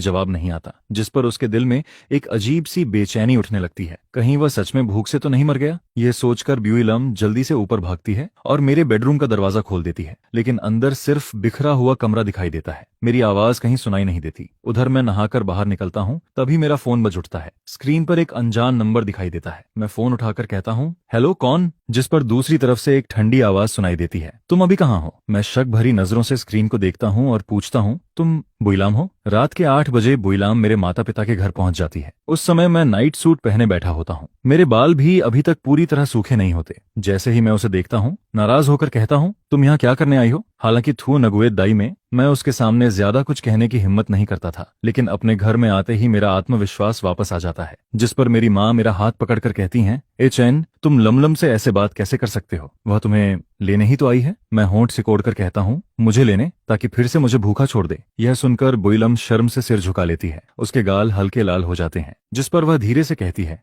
A: जवाब नहीं आता, जिस पर उसके दिल में एक अजीब सी बेचैनी उठने लगती है। कहीं वह सच में भूख से तो नहीं मर गया? यह सोचकर ब्यूई लम जल्दी से ऊपर भागती है और मेरे बेडरूम का दरवाजा खोल देती है, लेकिन अंदर सिर्फ बिखरा हुआ कमरा दिखाई देता है। मेरी आवाज कहीं सुनाई नहीं देती। उधर मैं नहाकर बाहर निकलता हूँ, तभी मेरा फोन बज उठता है। स्क्रीन पर एक अनजान नंबर दिखाई देता है। मैं फोन उठाकर कहता हूँ, हेलो, कौन? जिस पर दूसरी तरफ से एक ठंडी आवाज सुनाई देती है, तुम अभी कहाँ हो? मैं शक भरी नजरों से स्क्रीन को देखता हूँ और पूछता हूँ, तुम बुईलाम हो? रात के 8 बजे बुईलाम मेरे माता पिता के घर पहुंच जाती है। उस समय मैं नाइट सूट पहने बैठा होता हूँ। मेरे बाल भी अभी तक पूरी तरह सूखे नहीं होते। जैसे ही मैं उसे देखता हूँ, नाराज होकर कहता हूँ, तुम यहाँ क्या करने आई हो? हालांकि थू नगुए दाई में मैं उसके सामने ज्यादा कुछ कहने की हिम्मत नहीं करता था, लेकिन अपने घर में आते ही मेरा आत्मविश्वास वापस आ जाता है। जिस पर मेरी माँ मेरा हाथ पकड़कर कहती हैं, ए चैन, तुम लमलम से ऐसे बात कैसे कर सकते हो? वह तुम्हें लेने ही तो आई है। मैं होंठ सिकोड़कर कहता हूँ, मुझे लेने, ताकि फिर से मुझे भूखा छोड़ दे। यह सुनकर बुईलम शर्म से सिर झुका लेती है। उसके गाल हल्के लाल हो जाते हैं, जिस पर वह धीरे से कहती है,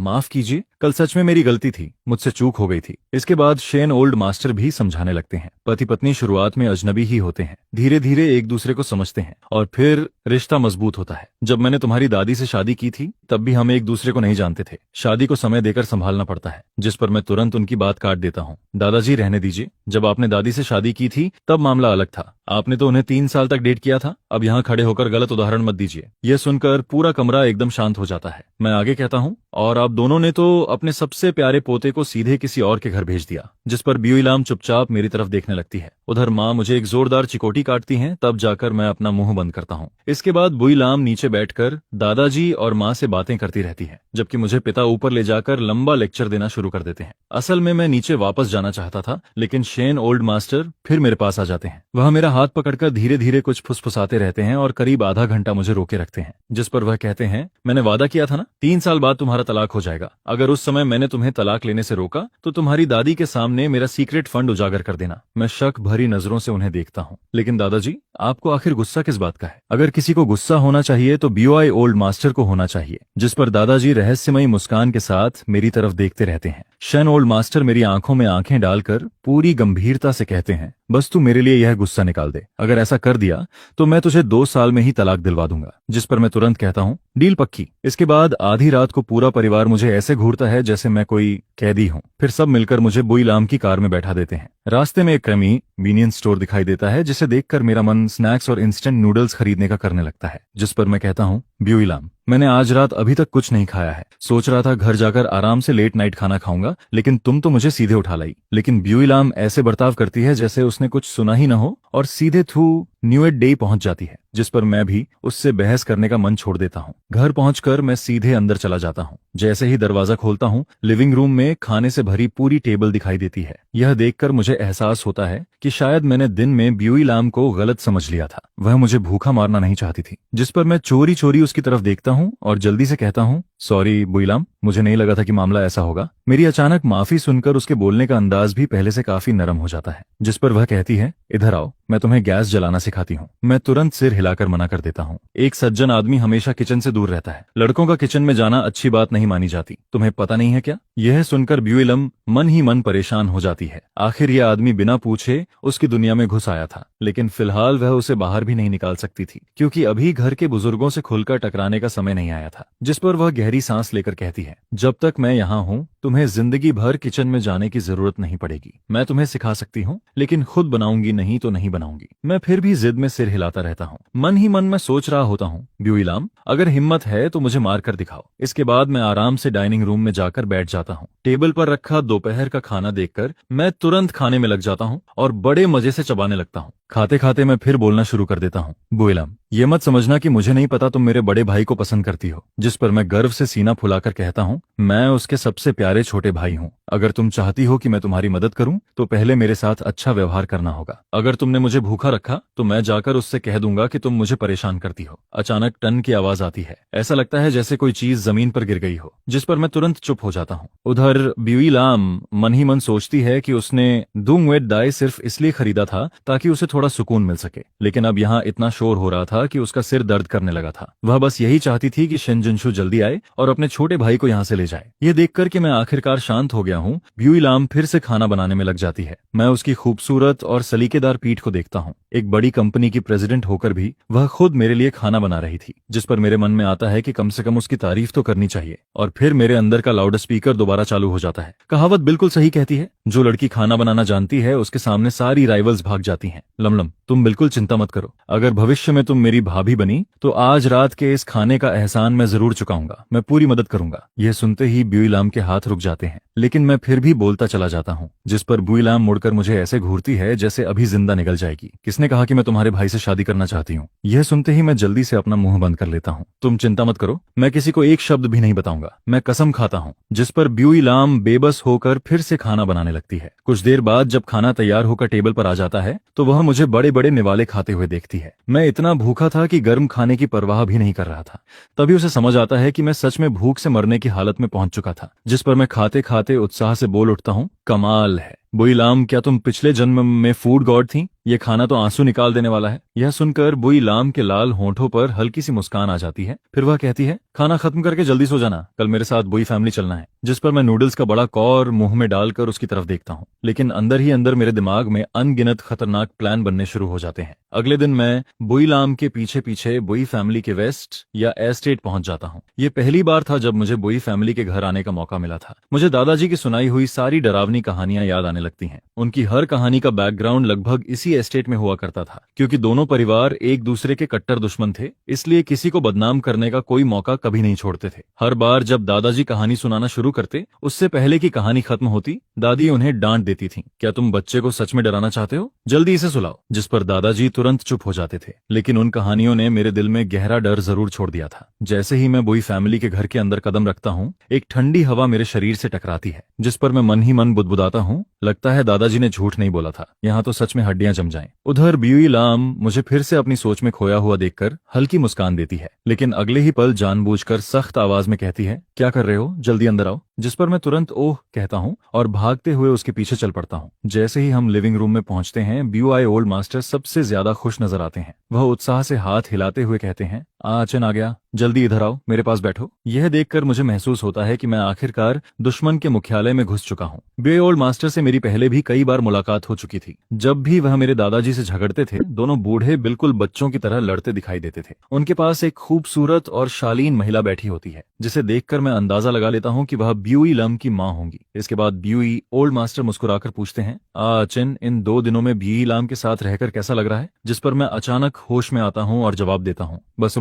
A: माफ कीजिए, कल सच में मेरी गलती थी, मुझसे चूक हो गई थी। इसके बाद शेन ओल्ड मास्टर भी समझाने लगते हैं। पति पत्नी शुरुआत में अजनबी ही होते हैं, धीरे धीरे एक दूसरे को समझते हैं और फिर रिश्ता मजबूत होता है। जब मैंने तुम्हारी दादी से शादी की थी, तब भी हम एक दूसरे को नहीं जानते थे। शादी को समय देकर संभालना पड़ता है। जिस पर मैं तुरंत उनकी बात काट देता हूँ, दादाजी रहने दीजिए। जब आपने दादी से शादी की थी तब मामला अलग था। आपने तो उन्हें 3 साल तक डेट किया था। अब यहाँ खड़े होकर गलत उदाहरण मत दीजिए। यह सुनकर पूरा कमरा एकदम शांत हो जाता है। मैं आगे कहता हूँ, और आप दोनों ने तो अपने सबसे प्यारे पोते को सीधे किसी और के घर भेज दिया। जिस पर ब्यूईलाम चुपचाप मेरी तरफ देखने लगती है। उधर माँ मुझे एक जोरदार चिकोटी काटती हैं, तब जाकर मैं अपना मुंह बंद करता हूँ। इसके बाद बुईलाम नीचे बैठकर दादाजी और माँ से बातें करती रहती है, जबकि मुझे पिता ऊपर ले जाकर लंबा लेक्चर देना शुरू कर देते हैं। असल में मैं नीचे वापस जाना चाहता था, लेकिन शेन ओल्ड मास्टर फिर मेरे पास आ जाते हैं। वह मेरा हाथ पकड़कर धीरे धीरे कुछ फुसफुसाते रहते हैं और करीब आधा घंटा मुझे रोके रखते हैं। जिस पर वह कहते हैं, मैंने वादा किया था ना, 3 साल बाद तुम्हारा तलाक हो जाएगा। अगर उस समय मैंने तुम्हें तलाक लेने से रोका तो तुम्हारी दादी के सामने मेरा सीक्रेट फंड उजागर कर देना। मैं शक भरी नजरों से उन्हें देखता हूँ, लेकिन दादाजी, आपको आखिर गुस्सा किस बात का है? अगर किसी को गुस्सा होना चाहिए तो बीओआई ओल्ड मास्टर को होना चाहिए। जिस पर दादाजी रहस्यमयी मुस्कान के साथ मेरी तरफ देखते रहते हैं। शेन ओल्ड मास्टर मेरी आंखों में आंखें डालकर पूरी गंभीरता से कहते हैं, बस तू मेरे लिए यह गुस्सा निकाल दे। अगर ऐसा कर दिया तो मैं तुझे 2 साल में ही तलाक दिलवा दूंगा। जिस पर मैं तुरंत कहता हूँ, डील पक्की। इसके बाद आधी रात को पूरा परिवार मुझे ऐसे घूरता है जैसे मैं कोई कैदी हूँ। फिर सब मिलकर मुझे बुईलाम की कार में बैठा देते हैं। रास्ते में एक कन्वीनियंस स्टोर दिखाई देता है, जिसे देखकर मेरा मन स्नैक्स और इंस्टेंट नूडल्स खरीदने का करने लगता है। जिस पर मैं कहता हूँ, ब्यूईलाम, मैंने आज रात अभी तक कुछ नहीं खाया है। सोच रहा था घर जाकर आराम से लेट नाइट खाना खाऊंगा, लेकिन तुम तो मुझे सीधे उठा लाई। लेकिन ब्यूईलाम ऐसे बर्ताव करती है जैसे उसने कुछ सुना ही न हो और सीधे थ्रू न्यू डे पहुंच जाती है। जिस पर मैं भी उससे बहस करने का मन छोड़ देता हूँ। घर पहुंचकर मैं सीधे अंदर चला जाता हूँ। जैसे ही दरवाजा खोलता हूँ, लिविंग रूम में खाने से भरी पूरी टेबल दिखाई देती है। यह देखकर मुझे एहसास होता है कि शायद मैंने दिन में ब्यूईलाम को गलत समझ लिया था। वह मुझे भूखा मारना नहीं चाहती थी। जिस पर मैं चोरी चोरी उसकी तरफ देखता हूँ और जल्दी से कहता हूँ, सॉरी बुईलाम, मुझे नहीं लगा था कि मामला ऐसा होगा। मेरी अचानक माफी सुनकर उसके बोलने का अंदाज भी पहले से काफी नरम हो जाता है। जिस पर वह कहती है, इधर आओ, मैं तुम्हें गैस जलाना सिखाती हूँ। मैं तुरंत सिर हिलाकर मना कर देता हूँ। एक सज्जन आदमी हमेशा किचन से दूर रहता है। लड़कों का किचन में जाना अच्छी बात नहीं मानी जाती। तुम्हें पता नहीं है क्या? यह सुनकर ब्यूईलम मन ही मन परेशान हो जाती है। आखिर यह आदमी बिना पूछे उसकी दुनिया में घुस आया था, लेकिन फिलहाल वह उसे बाहर भी नहीं निकाल सकती थी, क्योंकि अभी घर के बुजुर्गों से खुलकर टकराने का समय नहीं आया था। जिस पर वह गहरी सांस लेकर कहती है, जब तक मैं यहाँ हूँ तुम्हें जिंदगी भर किचन में जाने की जरूरत नहीं पड़ेगी। मैं तुम्हें सिखा सकती हूँ, लेकिन खुद बनाऊंगी नहीं तो नहीं बनाऊंगी। मैं फिर भी जिद में सिर हिलाता रहता हूँ। मन ही मन में सोच रहा होता हूँ, ब्यूई लाम, अगर हिम्मत है तो मुझे मार कर दिखाओ। इसके बाद मैं आराम से डाइनिंग रूम में जाकर बैठ जाता हूँ। टेबल पर रखा दोपहर का खाना देखकर मैं तुरंत खाने में लग जाता हूँ और बड़े मजे से चबाने लगता हूँ। खाते खाते मैं फिर बोलना शुरू कर देता हूँ, ब्यूई लाम, ये मत समझना कि मुझे नहीं पता तुम मेरे बड़े भाई को पसंद करती हो। जिस पर मैं गर्व से सीना फुलाकर कहता हूँ, मैं उसके सबसे प्यारे छोटे भाई हूँ। अगर तुम चाहती हो कि मैं तुम्हारी मदद करूं तो पहले मेरे साथ अच्छा व्यवहार करना होगा। अगर तुमने मुझे भूखा रखा तो मैं जाकर उससे कह दूंगा कि तुम मुझे परेशान करती हो। अचानक टन की आवाज आती है। ऐसा लगता है जैसे कोई चीज जमीन पर गिर गई हो, जिस पर मैं तुरंत चुप हो जाता हूँ। उधर ब्यूई लाम मन ही मन सोचती है कि उसने दूंग वेट दाई सिर्फ इसलिए खरीदा था ताकि उसे थोड़ा सुकून मिल सके, लेकिन अब यहाँ इतना शोर हो रहा था कि उसका सिर दर्द करने लगा था। वह बस यही चाहती थी कि शिन जुनशु जल्दी आए और अपने छोटे भाई को यहाँ से ले जाए। यह देखकर कि मैं आखिरकार शांत हो गया हूँ, ब्यूई लाम फिर से खाना बनाने में लग जाती है। मैं उसकी खूबसूरत और सलीकेदार पीठ को देखता हूँ। एक बड़ी कंपनी की प्रेसिडेंट होकर भी वह खुद मेरे लिए खाना बना रही थी, जिस पर मेरे मन में आता है कि कम से कम उसकी तारीफ तो करनी चाहिए। और फिर मेरे अंदर का लाउड स्पीकर दोबारा चालू हो जाता है। कहावत बिल्कुल सही कहती है, जो लड़की खाना बनाना जानती है उसके सामने सारी राइवल्स भाग जाती हैं। लमलम, तुम बिल्कुल चिंता मत करो। अगर भविष्य में तुम मेरी भाभी बनी तो आज रात के इस खाने का एहसान मैं जरूर चुकाऊंगा। मैं पूरी मदद करूंगा। यह सुनते ही ब्यूई लाम के हाथ रुक जाते हैं, लेकिन मैं फिर भी बोलता चला जाता हूँ, जिस पर ब्यूई लाम मुड़कर मुझे ऐसे घूरती है जैसे अभी जिंदा निकल जाएगी। किसने कहा कि मैं तुम्हारे भाई से शादी करना चाहती हूँ? यह सुनते ही मैं जल्दी से अपना मुंह बंद कर लेता हूँ। तुम चिंता मत करो, मैं किसी को एक शब्द भी नहीं बताऊंगा, मैं कसम खाता हूँ। जिस पर ब्यूई लाम बेबस होकर फिर से खाना बनाने लगती है। कुछ देर बाद जब खाना तैयार होकर टेबल पर आ जाता है तो वह मुझे बड़े बड़े निवाले खाते हुए देखती है। मैं इतना भूखा था कि गर्म खाने की परवाह भी नहीं कर रहा था। तभी उसे समझ आता है कि मैं सच में भूख से मरने की हालत में पहुंच चुका था। जिस पर मैं खाते खाते उत्साह से बोल उठता हूँ, कमाल है ब्यूई लाम, क्या तुम पिछले जन्म में फूड गॉड थी? ये खाना तो आंसू निकाल देने वाला है। यह सुनकर ब्यूई लाम के लाल होंठों पर हल्की सी मुस्कान आ जाती है। फिर वह कहती है, खाना खत्म करके जल्दी सो जाना, कल मेरे साथ ब्यूई फैमिली चलना है। जिस पर मैं नूडल्स का बड़ा कौर मुंह में डालकर उसकी तरफ देखता हूँ, लेकिन अंदर ही अंदर मेरे दिमाग में अनगिनत खतरनाक प्लान बनने शुरू हो जाते हैं। अगले दिन मैं ब्यूई लाम के पीछे पीछे ब्यूई फैमिली के वेस्ट या एस्टेट पहुंच जाता हूँ। ये पहली बार था जब मुझे ब्यूई फैमिली के घर आने का मौका मिला था। मुझे दादाजी की सुनाई हुई सारी डरावनी कहानियां याद आने लगती हैं। उनकी हर कहानी का बैकग्राउंड लगभग इसी एस्टेट में हुआ करता था। क्योंकि दोनों परिवार एक दूसरे के कट्टर दुश्मन थे, इसलिए किसी को बदनाम करने का कोई मौका कभी नहीं छोड़ते थे। हर बार जब दादाजी कहानी सुनाना शुरू करते, उससे पहले की कहानी खत्म होती, दादी उन्हें डांट देती थी, क्या तुम बच्चे को सच में डराना चाहते हो? जल्दी इसे सुलाओ। जिस पर दादाजी तुरंत चुप हो जाते थे। लेकिन उन कहानियों ने मेरे दिल में गहरा डर जरूर छोड़ दिया था। जैसे ही मैं ब्यूई फैमिली के घर के अंदर कदम रखता हूँ, एक ठंडी हवा मेरे शरीर से टकराती है, जिस पर मैं मन ही मन बुदबुदाता हूँ, लगता है दादाजी ने झूठ नहीं बोला था, यहाँ तो सच में हड्डियां जम जाएं। उधर ब्यूई लाम मुझे फिर से अपनी सोच में खोया हुआ देखकर हल्की मुस्कान देती है, लेकिन अगले ही पल जानबूझकर सख्त आवाज में कहती है, क्या कर रहे हो, जल्दी अंदर आओ। जिस पर मैं तुरंत ओह कहता हूँ और भागते हुए उसके पीछे चल पड़ता हूँ। जैसे ही हम लिविंग रूम में पहुंचते हैं, ब्यूई ओल्ड मास्टर सबसे ज्यादा खुश नजर आते हैं। वह उत्साह से हाथ हिलाते हुए कहते हैं, आचन आ गया, जल्दी इधर आओ, मेरे पास बैठो। यह देखकर मुझे महसूस होता है कि मैं आखिरकार दुश्मन के मुख्यालय में घुस चुका हूँ। ब्यूई ओल्ड मास्टर से मेरी पहले भी कई बार मुलाकात हो चुकी थी। जब भी वह मेरे दादाजी से झगड़ते थे, दोनों बूढ़े बिल्कुल बच्चों की तरह लड़ते दिखाई देते थे। उनके पास एक खूबसूरत और शालीन महिला बैठी होती है, जिसे देखकर मैं अंदाजा लगा लेता हूँ कि वह ब्यूई लम की माँ होंगी। इसके बाद ब्यूई ओल्ड मास्टर मुस्कुराकर पूछते हैं, आचन, इन 2 दिनों में ब्यूई लम के साथ रहकर कैसा लग रहा है? जिस पर मैं अचानक होश में आता हूँ और जवाब देता हूँ, बस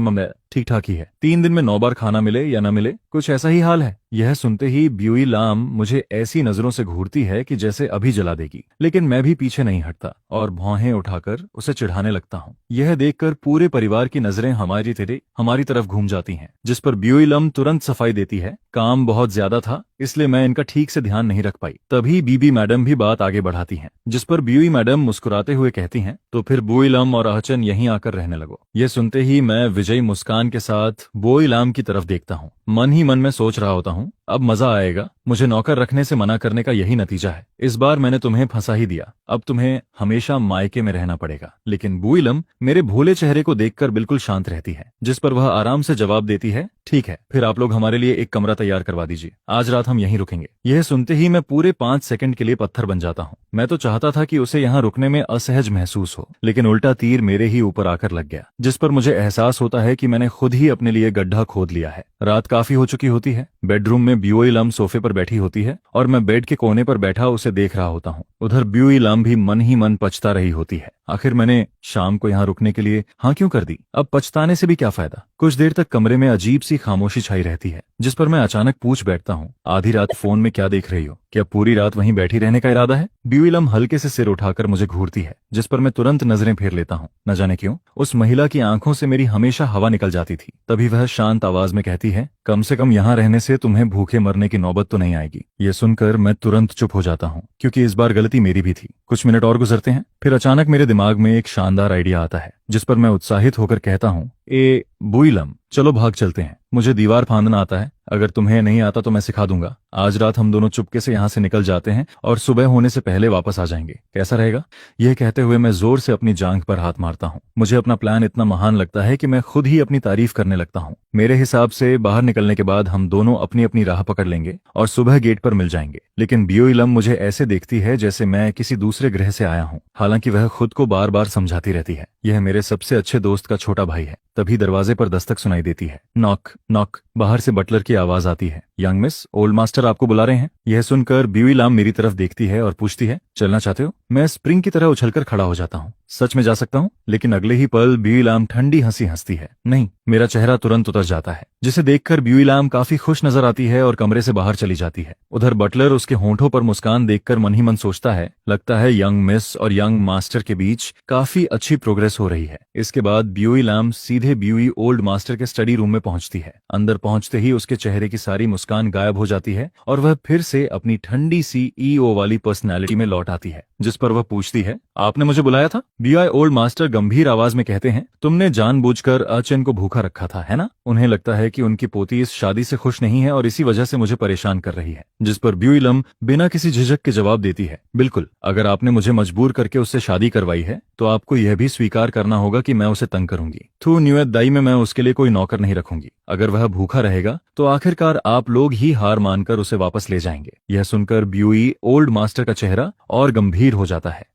A: ठीक ठाक ही है। 3 दिन में 9 बार खाना मिले या न मिले, कुछ ऐसा ही हाल है। यह सुनते ही ब्यूई लाम मुझे ऐसी नजरों से घूरती है कि जैसे अभी जला देगी, लेकिन मैं भी पीछे नहीं हटता और भौहें उठाकर उसे चिढ़ाने लगता हूँ। यह देखकर पूरे परिवार की नजरें हमारी तरफ घूम जाती हैं, जिस पर ब्यूई लम तुरंत सफाई देती है, काम बहुत ज्यादा था इसलिए मैं इनका ठीक से ध्यान नहीं रख पाई। तभी बीबी मैडम भी बात आगे बढ़ाती हैं, जिस पर ब्यूई मैडम मुस्कुराते हुए कहती हैं, तो फिर ब्यूई लम और आहचन यहीं आकर रहने लगो। ये सुनते ही मैं विजयी मुस्कान के साथ ब्यूई लम की तरफ देखता हूँ। मन ही मन में सोच रहा होता हूँ, अब मजा आएगा। मुझे नौकर रखने से मना करने का यही नतीजा है। इस बार मैंने तुम्हें फंसा ही दिया। अब तुम्हें हमेशा मायके में रहना पड़ेगा। लेकिन बुइलम मेरे भोले चेहरे को देखकर बिल्कुल शांत रहती है, जिस पर वह आराम से जवाब देती है, ठीक है, फिर आप लोग हमारे लिए एक कमरा तैयार करवा दीजिए। आज रात हम यहीं रुकेंगे। यह सुनते ही मैं पूरे 5 सेकंड के लिए पत्थर बन जाता हूँ। मैं तो चाहता था कि उसे यहाँ रुकने में असहज महसूस हो, लेकिन उल्टा तीर मेरे ही ऊपर आकर लग गया, जिस पर मुझे एहसास होता है कि मैंने खुद ही अपने लिए गड्ढा खोद लिया है। रात काफी हो चुकी होती है। बेडरूम में ब्यूई लम सोफे पर बैठी होती है और मैं बेड के कोने पर बैठा उसे देख रहा होता हूँ। उधर ब्यूई लम भी मन ही मन पछता रही होती है। आखिर मैंने शाम को यहाँ रुकने के लिए हाँ क्यों कर दी? अब पछताने से भी क्या फायदा? कुछ देर तक कमरे में अजीब सी खामोशी छाई रहती है, जिस पर मैं अचानक पूछ बैठता हूँ, आधी रात फोन में क्या देख रही हो? क्या पूरी रात वहीं बैठी रहने का इरादा है? ब्यूई लम हल्के से सिर उठाकर मुझे घूरती है, जिस पर मैं तुरंत नजरें फेर लेता हूँ। न जाने क्यों उस महिला की आंखों से मेरी हमेशा हवा निकल जाती थी। तभी वह शांत आवाज में कहती है, कम से कम यहाँ रहने से तुम्हें भूखे मरने की नौबत तो नहीं आएगी। ये सुनकर मैं तुरंत चुप हो जाता हूँ, क्योंकि इस बार गलती मेरी भी थी। कुछ मिनट और गुजरते हैं, फिर अचानक मेरे दिमाग में एक शानदार आइडिया आता है, जिस पर मैं उत्साहित होकर कहता हूँ, ए बुइलम, चलो भाग चलते हैं। मुझे दीवार फांदना आता है, अगर तुम्हें नहीं आता तो मैं सिखा दूंगा। आज रात हम दोनों चुपके से यहाँ से निकल जाते हैं और सुबह होने से पहले वापस आ जाएंगे। कैसा रहेगा? यह कहते हुए मैं जोर से अपनी जांघ पर हाथ मारता हूँ। मुझे अपना प्लान इतना महान लगता है कि मैं खुद ही अपनी तारीफ करने लगता हूँ। मेरे हिसाब से बाहर निकलने के बाद हम दोनों अपनी अपनी राह पकड़ लेंगे और सुबह गेट पर मिल जाएंगे। लेकिन ब्यूई लम मुझे ऐसे देखती है जैसे मैं किसी दूसरे ग्रह से आया हूँ। हालांकि वह खुद को बार बार समझाती रहती है, यह मेरे सबसे अच्छे दोस्त का छोटा भाई है। तभी दरवाजे पर दस्तक सुनाई देती है। Knock knock. बाहर से बटलर की आवाज आती है। यंग मिस, ओल्ड मास्टर आपको बुला रहे हैं। यह सुनकर ब्यूई लम मेरी तरफ देखती है और पूछती है, चलना चाहते हो? मैं स्प्रिंग की तरह उछलकर खड़ा हो जाता हूँ। सच में जा सकता हूँ? लेकिन अगले ही पल ब्यूई लम ठंडी हंसी हंसती है। नहीं। मेरा चेहरा तुरंत उतर जाता है, जिसे देखकर ब्यूई लम काफी खुश नजर आती है और कमरे से बाहर चली जाती है। उधर बटलर उसके होंठों पर मुस्कान देखकर मन ही मन सोचता है, लगता है यंग मिस और यंग मास्टर के बीच काफी अच्छी प्रोग्रेस हो रही है। इसके बाद ब्यूई लम सीधे ब्यूई ओल्ड मास्टर के स्टडी रूम में पहुंचती है। अंदर पहुंचते ही उसके चेहरे की सारी मुस्कान गायब हो जाती है और वह फिर से अपनी ठंडी सी ईओ वाली पर्सनैलिटी में लौट आती है, जिस पर वह पूछती है, आपने मुझे बुलाया था? ब्यूई ओल्ड मास्टर गंभीर आवाज में कहते हैं, तुमने जानबूझकर अर्चन को भूखा रखा था, है ना? उन्हें लगता है कि उनकी पोती इस शादी से खुश नहीं है और इसी वजह से मुझे परेशान कर रही है। जिस पर ब्यूई लम बिना किसी झिझक के जवाब देती है, बिल्कुल, अगर आपने मुझे मजबूर करके उससे शादी करवाई है तो आपको यह भी स्वीकार करना होगा कि मैं उसे तंग करूंगी। थू न्यूएत दाई में मैं उसके लिए कोई नौकर नहीं रखूंगी। अगर वह भूखा रहेगा तो आखिरकार आप लोग ही हार मानकर उसे वापस ले जाएंगे। यह सुनकर ब्यूई ओल्ड मास्टर का चेहरा और गंभीर हो जाता है।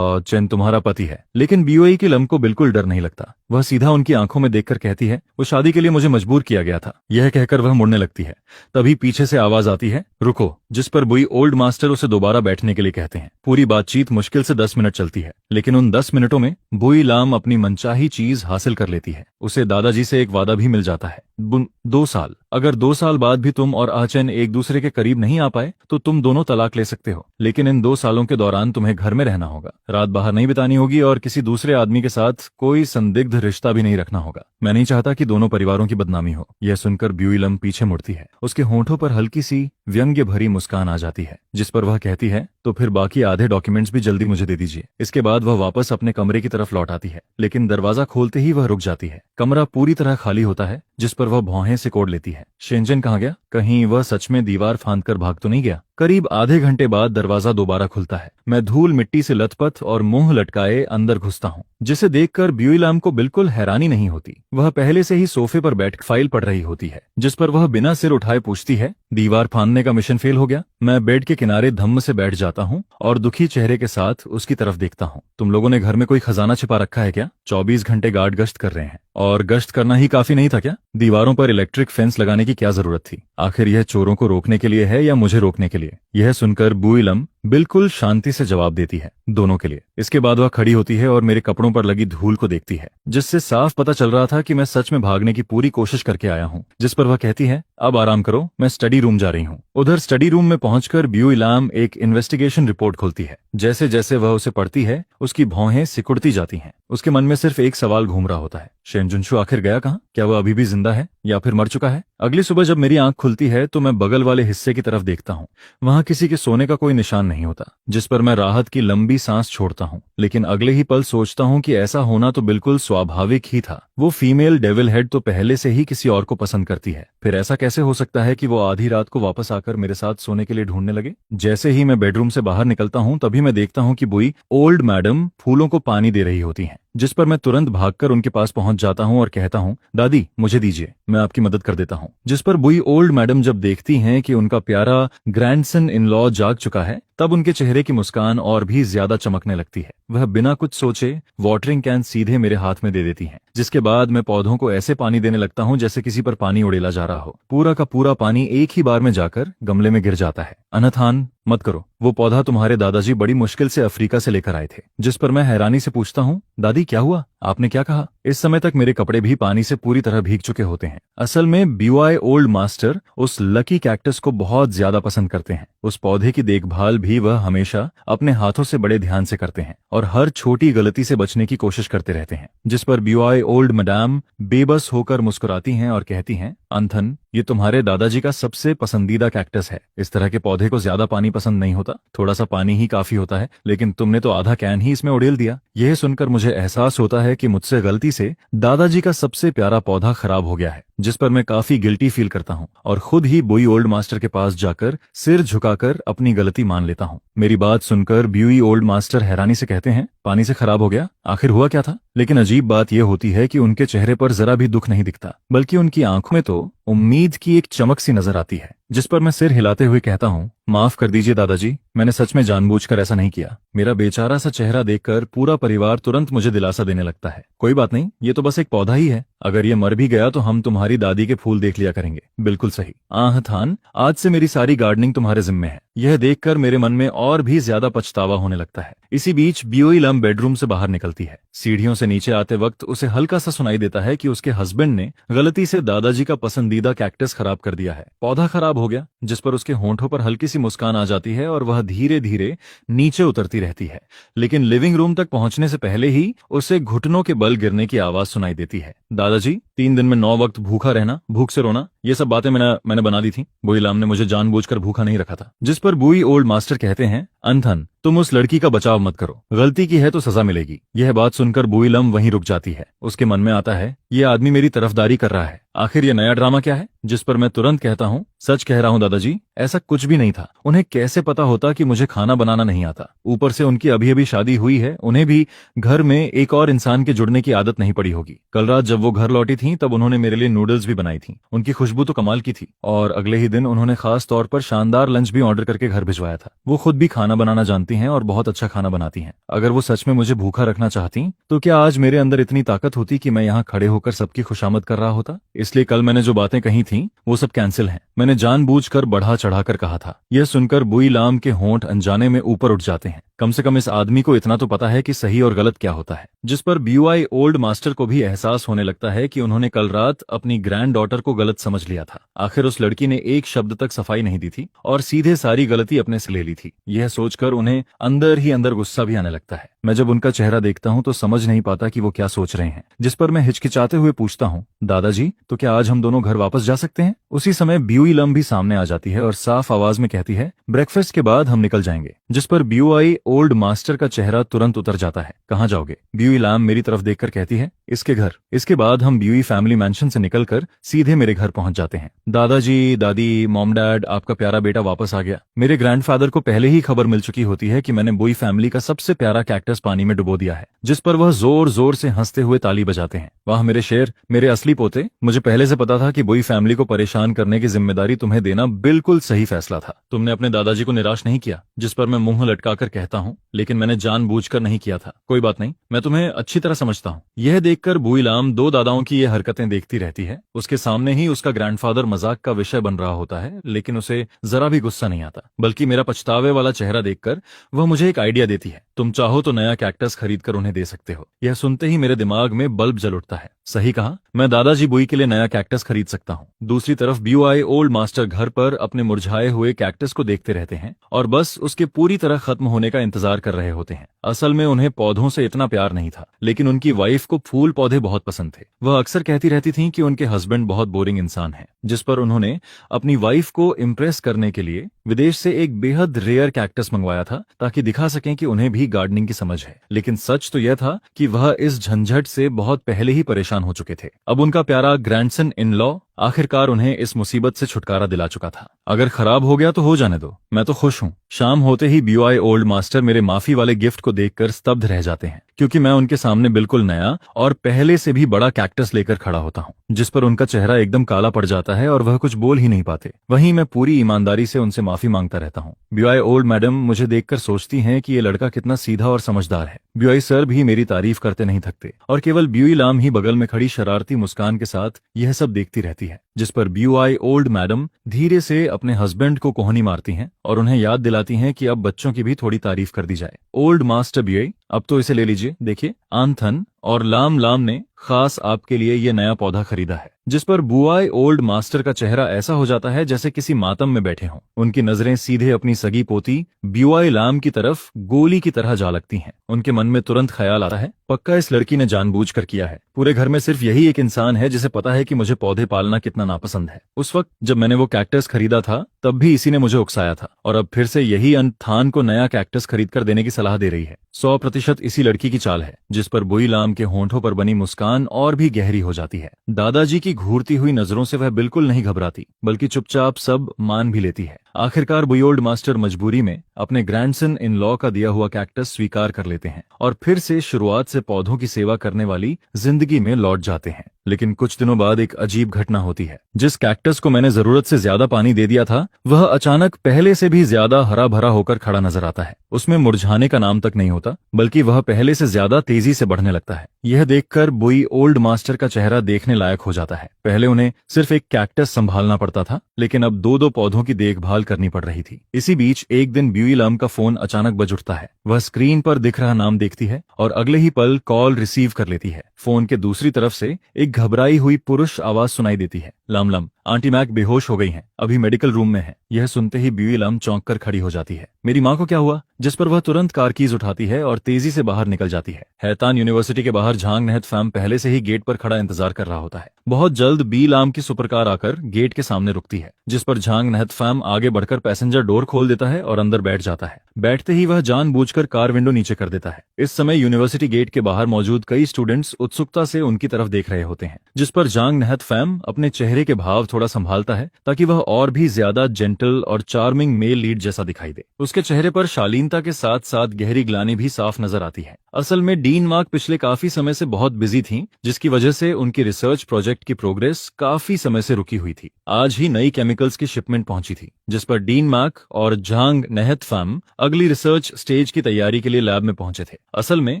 A: चेन तुम्हारा पति है। लेकिन ब्यूई की लम को बिल्कुल डर नहीं लगता। वह सीधा उनकी आंखों में देखकर कहती है, वो शादी के लिए मुझे मजबूर किया गया था। यह कहकर वह मुड़ने लगती है। तभी पीछे से आवाज आती है, रुको, जिस पर ब्यूई ओल्ड मास्टर उसे दोबारा बैठने के लिए कहते हैं। पूरी बातचीत मुश्किल से 10 मिनट चलती है, लेकिन उन 10 मिनटों में ब्यूई लम अपनी मनचाही चीज हासिल कर लेती है। उसे दादाजी से एक वादा भी मिल जाता है, 2 साल। अगर 2 साल बाद भी तुम और आचन एक दूसरे के करीब नहीं आ पाए तो तुम दोनों तलाक ले सकते हो। लेकिन इन 2 सालों के दौरान तुम्हें घर में रहना होगा, रात बाहर नहीं बितानी होगी और किसी दूसरे आदमी के साथ कोई संदिग्ध रिश्ता भी नहीं रखना होगा। मैं नहीं चाहता कि दोनों परिवारों की बदनामी हो। यह सुनकर ब्यूई लम पीछे मुड़ती है। उसके होंठों पर हल्की सी व्यंग्य भरी मुस्कान आ जाती है, जिस पर वह कहती है, तो फिर बाकी आधे डॉक्यूमेंट्स भी जल्दी मुझे दे दीजिए। इसके बाद वह वापस अपने कमरे की तरफ लौट आती है, लेकिन दरवाजा खोलते ही वह रुक जाती है। कमरा पूरी तरह खाली होता है, जिस पर वह भौहें सिकोड़ लेती है। शेंजन कहाँ गया? कहीं वह सच में दीवार फांदकर भाग तो नहीं गया? करीब आधे घंटे बाद दरवाजा दोबारा खुलता है। मैं धूल मिट्टी से लथपथ और मुंह लटकाए अंदर घुसता हूँ, जिसे देखकर ब्यूई लम को बिल्कुल हैरानी नहीं होती। वह पहले से ही सोफे पर बैठ फाइल पढ़ रही होती है, जिस पर वह बिना सिर उठाए पूछती है, दीवार फांदने का मिशन फेल हो गया? मैं बेड के किनारे धम्म से बैठ जाता हूँ और दुखी चेहरे के साथ उसकी तरफ देखता हूँ। तुम लोगों ने घर में कोई खजाना छिपा रखा है क्या? 24 घंटे गार्ड गश्त कर रहे हैं, और गश्त करना ही काफी नहीं था क्या? दीवारों पर इलेक्ट्रिक फेंस लगाने की क्या जरूरत थी? आखिर यह चोरों को रोकने के लिए है या मुझे रोकने के लिए? यह सुनकर ब्यूई लम बिल्कुल शांति से जवाब देती है, दोनों के लिए। इसके बाद वह खड़ी होती है और मेरे कपड़ों पर लगी धूल को देखती है, जिससे साफ पता चल रहा था कि मैं सच में भागने की पूरी कोशिश करके आया हूँ। जिस पर वह कहती है, अब आराम करो, मैं स्टडी रूम जा रही हूँ। उधर स्टडी रूम में पहुंचकर ब्यूई लम एक इन्वेस्टिगेशन रिपोर्ट खोलती है। जैसे जैसे वह उसे पढ़ती है, उसकी भौहें सिकुड़ती जाती हैं। उसके मन में सिर्फ एक सवाल घूम रहा होता है, शेनजुनशु आखिर गया कहाँ? क्या वह अभी भी जिंदा है? या फिर मर चुका है। अगली सुबह जब मेरी आंख खुलती है तो मैं बगल वाले हिस्से की तरफ देखता हूँ। वहां किसी के सोने का कोई निशान नहीं होता, जिस पर मैं राहत की लंबी सांस छोड़ता हूँ। लेकिन अगले ही पल सोचता हूँ कि ऐसा होना तो बिल्कुल स्वाभाविक ही था। वो फीमेल डेविल हेड तो पहले से ही किसी और को पसंद करती है, फिर ऐसा कैसे हो सकता है कि वो आधी रात को वापस आकर मेरे साथ सोने के लिए ढूंढने लगे। जैसे ही मैं बेडरूम से बाहर निकलता हूँ तभी मैं देखता हूँ कि बुई ओल्ड मैडम फूलों को पानी दे रही होती हैं, जिस पर मैं तुरंत भागकर उनके पास पहुंच जाता हूं और कहता हूं, दादी मुझे दीजिए, मैं आपकी मदद कर देता हूं। जिस पर बुई ओल्ड मैडम जब देखती हैं कि उनका प्यारा ग्रैंडसन इन लॉ जाग चुका है, तब उनके चेहरे की मुस्कान और भी ज्यादा चमकने लगती है। वह बिना कुछ सोचे वाटरिंग कैन सीधे मेरे हाथ में दे देती हैं, जिसके बाद मैं पौधों को ऐसे पानी देने लगता हूं जैसे किसी पर पानी उड़ेला जा रहा हो। पूरा का पूरा पानी एक ही बार में जाकर गमले में गिर जाता है। अनथान मत करो, वो पौधा तुम्हारे दादाजी बड़ी मुश्किल से अफ्रीका से लेकर आए थे। जिस पर मैं हैरानी से पूछता हूँ, दादी क्या हुआ, आपने क्या कहा? इस समय तक मेरे कपड़े भी पानी से पूरी तरह भीग चुके होते हैं। असल में ब्यूआई ओल्ड मास्टर उस लकी कैक्टस को बहुत ज्यादा पसंद करते हैं। उस पौधे की देखभाल भी वह हमेशा अपने हाथों से बड़े ध्यान से करते हैं और हर छोटी गलती से बचने की कोशिश करते रहते हैं। जिस पर ब्यूआई ओल्ड मैडम बेबस होकर मुस्कुराती हैं और कहती हैं, अंथन ये तुम्हारे दादाजी का सबसे पसंदीदा कैक्टस है। इस तरह के पौधे को ज्यादा पानी पसंद नहीं होता, थोड़ा सा पानी ही काफी होता है, लेकिन तुमने तो आधा कैन ही इसमें उड़ेल दिया। यह सुनकर मुझे एहसास होता है कि मुझसे गलती से दादाजी का सबसे प्यारा पौधा खराब हो गया है। जिस पर मैं काफी गिल्टी फील करता हूँ और खुद ही बुई ओल्ड मास्टर के पास जाकर सिर झुकाकर अपनी गलती मान लेता हूँ। मेरी बात सुनकर ब्यूई ओल्ड मास्टर हैरानी से कहते हैं, पानी से खराब हो गया, आखिर हुआ क्या था? लेकिन अजीब बात यह होती है कि उनके चेहरे पर जरा भी दुख नहीं दिखता, बल्कि उनकी आंखों में तो उम्मीद की एक चमक सी नजर आती है। जिस पर मैं सिर हिलाते हुए कहता हूँ, माफ कर दीजिए दादाजी, मैंने सच में जानबूझकर ऐसा नहीं किया। मेरा बेचारा सा चेहरा देखकर पूरा परिवार तुरंत मुझे दिलासा देने लगता है। कोई बात नहीं, ये तो बस एक पौधा ही है, अगर ये मर भी गया तो हम तुम्हारी दादी के फूल देख लिया करेंगे। बिल्कुल सही, आह थान, आज से मेरी सारी गार्डनिंग तुम्हारे जिम्मे है। यह देखकर मेरे मन में और भी ज्यादा पछतावा होने लगता है। इसी बीच ब्यूई लम बेडरूम से बाहर निकलती है। सीढ़ियों से नीचे आते वक्त उसे हल्का सा सुनाई देता है कि उसके हस्बैंड ने गलती से दादाजी का पसंदीदा कैक्टस खराब कर दिया है। पौधा खराब हो गया, जिस पर उसके होंठों पर हल्की सी मुस्कान आ जाती है और वह धीरे धीरे नीचे उतरती रहती है। लेकिन लिविंग रूम तक पहुंचने से पहले ही उसे घुटनों के बल गिरने की आवाज सुनाई देती है। दादाजी, 3 दिन में 9 वक्त भूखा रहना, भूख से रोना, ये सब बातें मैंने बना दी थी। बुई लाम ने मुझे जानबूझकर भूखा नहीं रखा था। जिस पर बुई ओल्ड मास्टर कहते हैं, अंथन तुम उस लड़की का बचाव मत करो, गलती की है तो सजा मिलेगी। यह बात सुनकर बुई लम वहीं रुक जाती है। उसके मन में आता है, ये आदमी मेरी तरफदारी कर रहा है, आखिर ये नया ड्रामा क्या है? जिस पर मैं तुरंत कहता हूँ, सच कह रहा हूँ दादाजी, ऐसा कुछ भी नहीं था। उन्हें कैसे पता होता कि मुझे खाना बनाना नहीं आता? ऊपर से उनकी अभी अभी शादी हुई है, उन्हें भी घर में एक और इंसान के जुड़ने की आदत नहीं पड़ी होगी। कल रात जब वो घर लौटी थी तब उन्होंने मेरे लिए नूडल्स भी बनाई थी, उनकी खुशबू तो कमाल की थी। और अगले ही दिन उन्होंने खास तौर पर शानदार लंच भी ऑर्डर करके घर भिजवाया था। वो खुद भी खाना बनाना जानती हैं और बहुत अच्छा खाना बनाती हैं। अगर वो सच में मुझे भूखा रखना चाहती तो क्या आज मेरे अंदर इतनी ताकत होती कि मैं यहाँ खड़े होकर सबकी खुशामद कर रहा होता? इसलिए कल मैंने जो बातें कही थी वो सब कैंसिल हैं। मैंने जानबूझकर बढ़ा चढ़ाकर कहा था। यह सुनकर बुई लाम के होंठ अनजाने में ऊपर उठ जाते हैं। कम से कम इस आदमी को इतना तो पता है कि सही और गलत क्या होता है। जिस पर ब्यूआई ओल्ड मास्टर को भी एहसास होने लगता है कि उन्होंने कल रात अपनी ग्रैंड डॉटर को गलत समझ लिया था। आखिर उस लड़की ने एक शब्द तक सफाई नहीं दी थी और सीधे सारी गलती अपने से ले ली थी। यह सोचकर उन्हें अंदर ही अंदर गुस्सा भी आने लगता है। मैं जब उनका चेहरा देखता हूँ तो समझ नहीं पाता कि वो क्या सोच रहे हैं। जिस पर मैं हिचकिचाते हुए पूछता हूँ, दादाजी तो क्या आज हम दोनों घर वापस जा सकते हैं? उसी समय ब्यूई लम भी सामने आ जाती है और साफ आवाज में कहती है, ब्रेकफास्ट के बाद हम निकल जाएंगे। जिस पर ब्यूआई ओल्ड मास्टर का चेहरा तुरंत उतर जाता है। कहाँ जाओगे? ब्यूई लम मेरी तरफ देखकर कहती है, इसके घर। इसके बाद हम ब्यूई फैमिली मैंशन से निकलकर सीधे मेरे घर पहुंच जाते हैं। दादाजी, दादी, मॉम डैड, आपका प्यारा बेटा वापस आ गया। मेरे ग्रैंडफादर को पहले ही खबर मिल चुकी होती है कि मैंने बुई फैमिली का सबसे प्यारा कैक्टस पानी में डुबो दिया है। जिस पर वह जोर जोर से हंसते हुए ताली बजाते हैं। वाह मेरे शेर, मेरे असली पोते, मुझे पहले से पता था कि बुई फैमिली को परेशान करने की जिम्मेदारी तुम्हें देना बिल्कुल सही फैसला था। तुमने अपने दादाजी को निराश नहीं किया। जिस पर मैं मुंह लटकाकर कहता हूँ, लेकिन मैंने जानबूझकर नहीं किया था। कोई बात नहीं, मैं तुम्हें अच्छी तरह समझता हूँ। यह देखकर बुई लाम 2 दादाओं की ये हरकतें देखती रहती है। उसके सामने ही उसका ग्रैंडफादर मजाक का विषय बन रहा होता है, लेकिन उसे जरा भी गुस्सा नहीं आता, बल्कि मेरा पछतावे वाला चेहरा देखकर वह मुझे एक आइडिया देती है। तुम चाहो तो नया कैक्टस खरीद कर उन्हें दे सकते हो। यह सुनते ही मेरे दिमाग में बल्ब जल उठता है। सही कहा, मैं दादाजी बुई के लिए नया कैक्टस खरीद सकता हूँ। दूसरी तरफ ब्यूआई ओल्ड मास्टर घर पर अपने मुरझाए हुए कैक्टस को देखते रहते हैं और बस उसके पूरी तरह खत्म होने का इंतजार कर रहे होते हैं। असल में उन्हें पौधों से इतना प्यार नहीं था, लेकिन उनकी वाइफ को फूल फूल पौधे बहुत पसंद थे। वह अक्सर कहती रहती थीं कि उनके हस्बैंड बहुत बोरिंग इंसान हैं, जिस पर उन्होंने अपनी वाइफ को इम्प्रेस करने के लिए विदेश से एक बेहद रेयर कैक्टस मंगवाया था ताकि दिखा सकें कि उन्हें भी गार्डनिंग की समझ है। लेकिन सच तो यह था कि वह इस झंझट से बहुत पहले ही परेशान हो चुके थे। अब उनका प्यारा ग्रैंडसन इन लॉ आखिरकार उन्हें इस मुसीबत से छुटकारा दिला चुका था। अगर खराब हो गया तो हो जाने दो, मैं तो खुश हूँ। शाम होते ही BUI ओल्ड मास्टर मेरे माफी वाले गिफ्ट को देखकर स्तब्ध रह जाते हैं, क्योंकि मैं उनके सामने बिल्कुल नया और पहले से भी बड़ा कैक्टस लेकर खड़ा होता हूँ, जिस पर उनका चेहरा एकदम काला पड़ जाता है और वह कुछ बोल ही नहीं पाते। वहीं मैं पूरी ईमानदारी से उनसे माफी मांगता रहता हूँ। BUI ओल्ड मैडम मुझे देखकर सोचती हैं कि ये लड़का कितना सीधा और समझदार है। BUI सर भी मेरी तारीफ करते नहीं थकते और केवल BUI लाम ही बगल में खड़ी शरारती मुस्कान के साथ यह सब देखती रहती है, जिस पर BUI ओल्ड मैडम धीरे से अपने हस्बैंड को कोहनी मारती हैं और उन्हें याद दिलाती हैं कि अब बच्चों की भी थोड़ी तारीफ कर दी जाए। ओल्ड मास्टर BUI, अब तो इसे ले लीजिए, देखिए आंथन और लाम लाम ने खास आपके लिए ये नया पौधा खरीदा है। जिस पर BUI ओल्ड मास्टर का चेहरा ऐसा हो जाता है जैसे किसी मातम में बैठे हों। उनकी नजरें सीधे अपनी सगी पोती BUI लाम की तरफ गोली की तरह जा लगती हैं। उनके मन में तुरंत ख्याल आता है, पक्का इस लड़की ने जानबूझकर किया है। पूरे घर में सिर्फ यही एक इंसान है जिसे पता है कि मुझे पौधे पालना कितना नापसंद है। उस वक्त जब मैंने वो कैक्टस खरीदा था तब भी इसी ने मुझे उकसाया था, और अब फिर से यही अनथान को नया कैक्टस खरीद कर देने की सलाह दे रही है। 100% इसी लड़की की चाल है। जिस पर BUI लाम के होंठों पर बनी मुस्कान और भी गहरी हो जाती है। दादाजी की घूरती हुई नजरों से वह बिल्कुल नहीं घबराती, बल्कि चुपचाप सब मान भी लेती है। आखिरकार BUI ओल्ड मास्टर मजबूरी में अपने ग्रैंडसन इन लॉ का दिया हुआ कैक्टस स्वीकार कर लेते हैं और फिर से शुरुआत से पौधों की सेवा करने वाली जिंदगी में लौट जाते हैं। लेकिन कुछ दिनों बाद एक अजीब घटना होती है। जिस कैक्टस को मैंने जरूरत से ज्यादा पानी दे दिया था, वह अचानक पहले से भी ज्यादा हरा भरा होकर खड़ा नजर आता है। उसमें मुरझाने का नाम तक नहीं होता, बल्कि वह पहले से ज्यादा तेजी से बढ़ने लगता है। यह देखकर BUI ओल्ड मास्टर का चेहरा देखने लायक हो जाता है। पहले उन्हें सिर्फ एक कैक्टस संभालना पड़ता था, लेकिन अब दो पौधों की देखभाल करनी पड़ रही थी। इसी बीच एक दिन BUI लाम का फोन अचानक बज उठता है। वह स्क्रीन पर दिख रहा नाम देखती है और अगले ही पल कॉल रिसीव कर लेती है। फोन के दूसरी तरफ से एक घबराई हुई पुरुष आवाज सुनाई देती है, लाम लाम, आंटी मैक बेहोश हो गई हैं, अभी मेडिकल रूम में है। यह सुनते ही BUI लाम चौंक कर खड़ी हो जाती है। मेरी माँ को क्या हुआ? जिस पर वह तुरंत कार कीज उठाती है और तेजी से बाहर निकल जाती है। हैतान यूनिवर्सिटी के बाहर झांग नहत फैम पहले से ही गेट पर खड़ा इंतजार कर रहा होता है। बहुत जल्द BUI लाम की सुपरकार आकर गेट के सामने रुकती है, जिस पर झांग नहत फैम आगे बढ़कर पैसेंजर डोर खोल देता है और अंदर बैठ जाता है। बैठते ही वह जानबूझकर कार विंडो नीचे कर देता है। इस समय यूनिवर्सिटी गेट के बाहर मौजूद कई स्टूडेंट्स उत्सुकता से उनकी तरफ देख रहे होते हैं, जिस पर झांग नहत फैम अपने चेहरे के भाव थोड़ा संभालता है ताकि वह और भी ज्यादा जेंटल और चार्मिंग मेल लीड जैसा दिखाई दे। उसके चेहरे पर शालीनता के साथ साथ गहरी ग्लानि भी साफ नजर आती है। असल में डीन मार्क पिछले काफी समय से बहुत बिजी थी, जिसकी वजह से उनकी रिसर्च प्रोजेक्ट की प्रोग्रेस काफी समय से रुकी हुई थी। आज ही नई केमिकल्स की शिपमेंट पहुंची थी, जिस पर डीन मार्क और झांग नहत फैम अगली रिसर्च स्टेज की तैयारी के लिए लैब में पहुंचे थे। असल में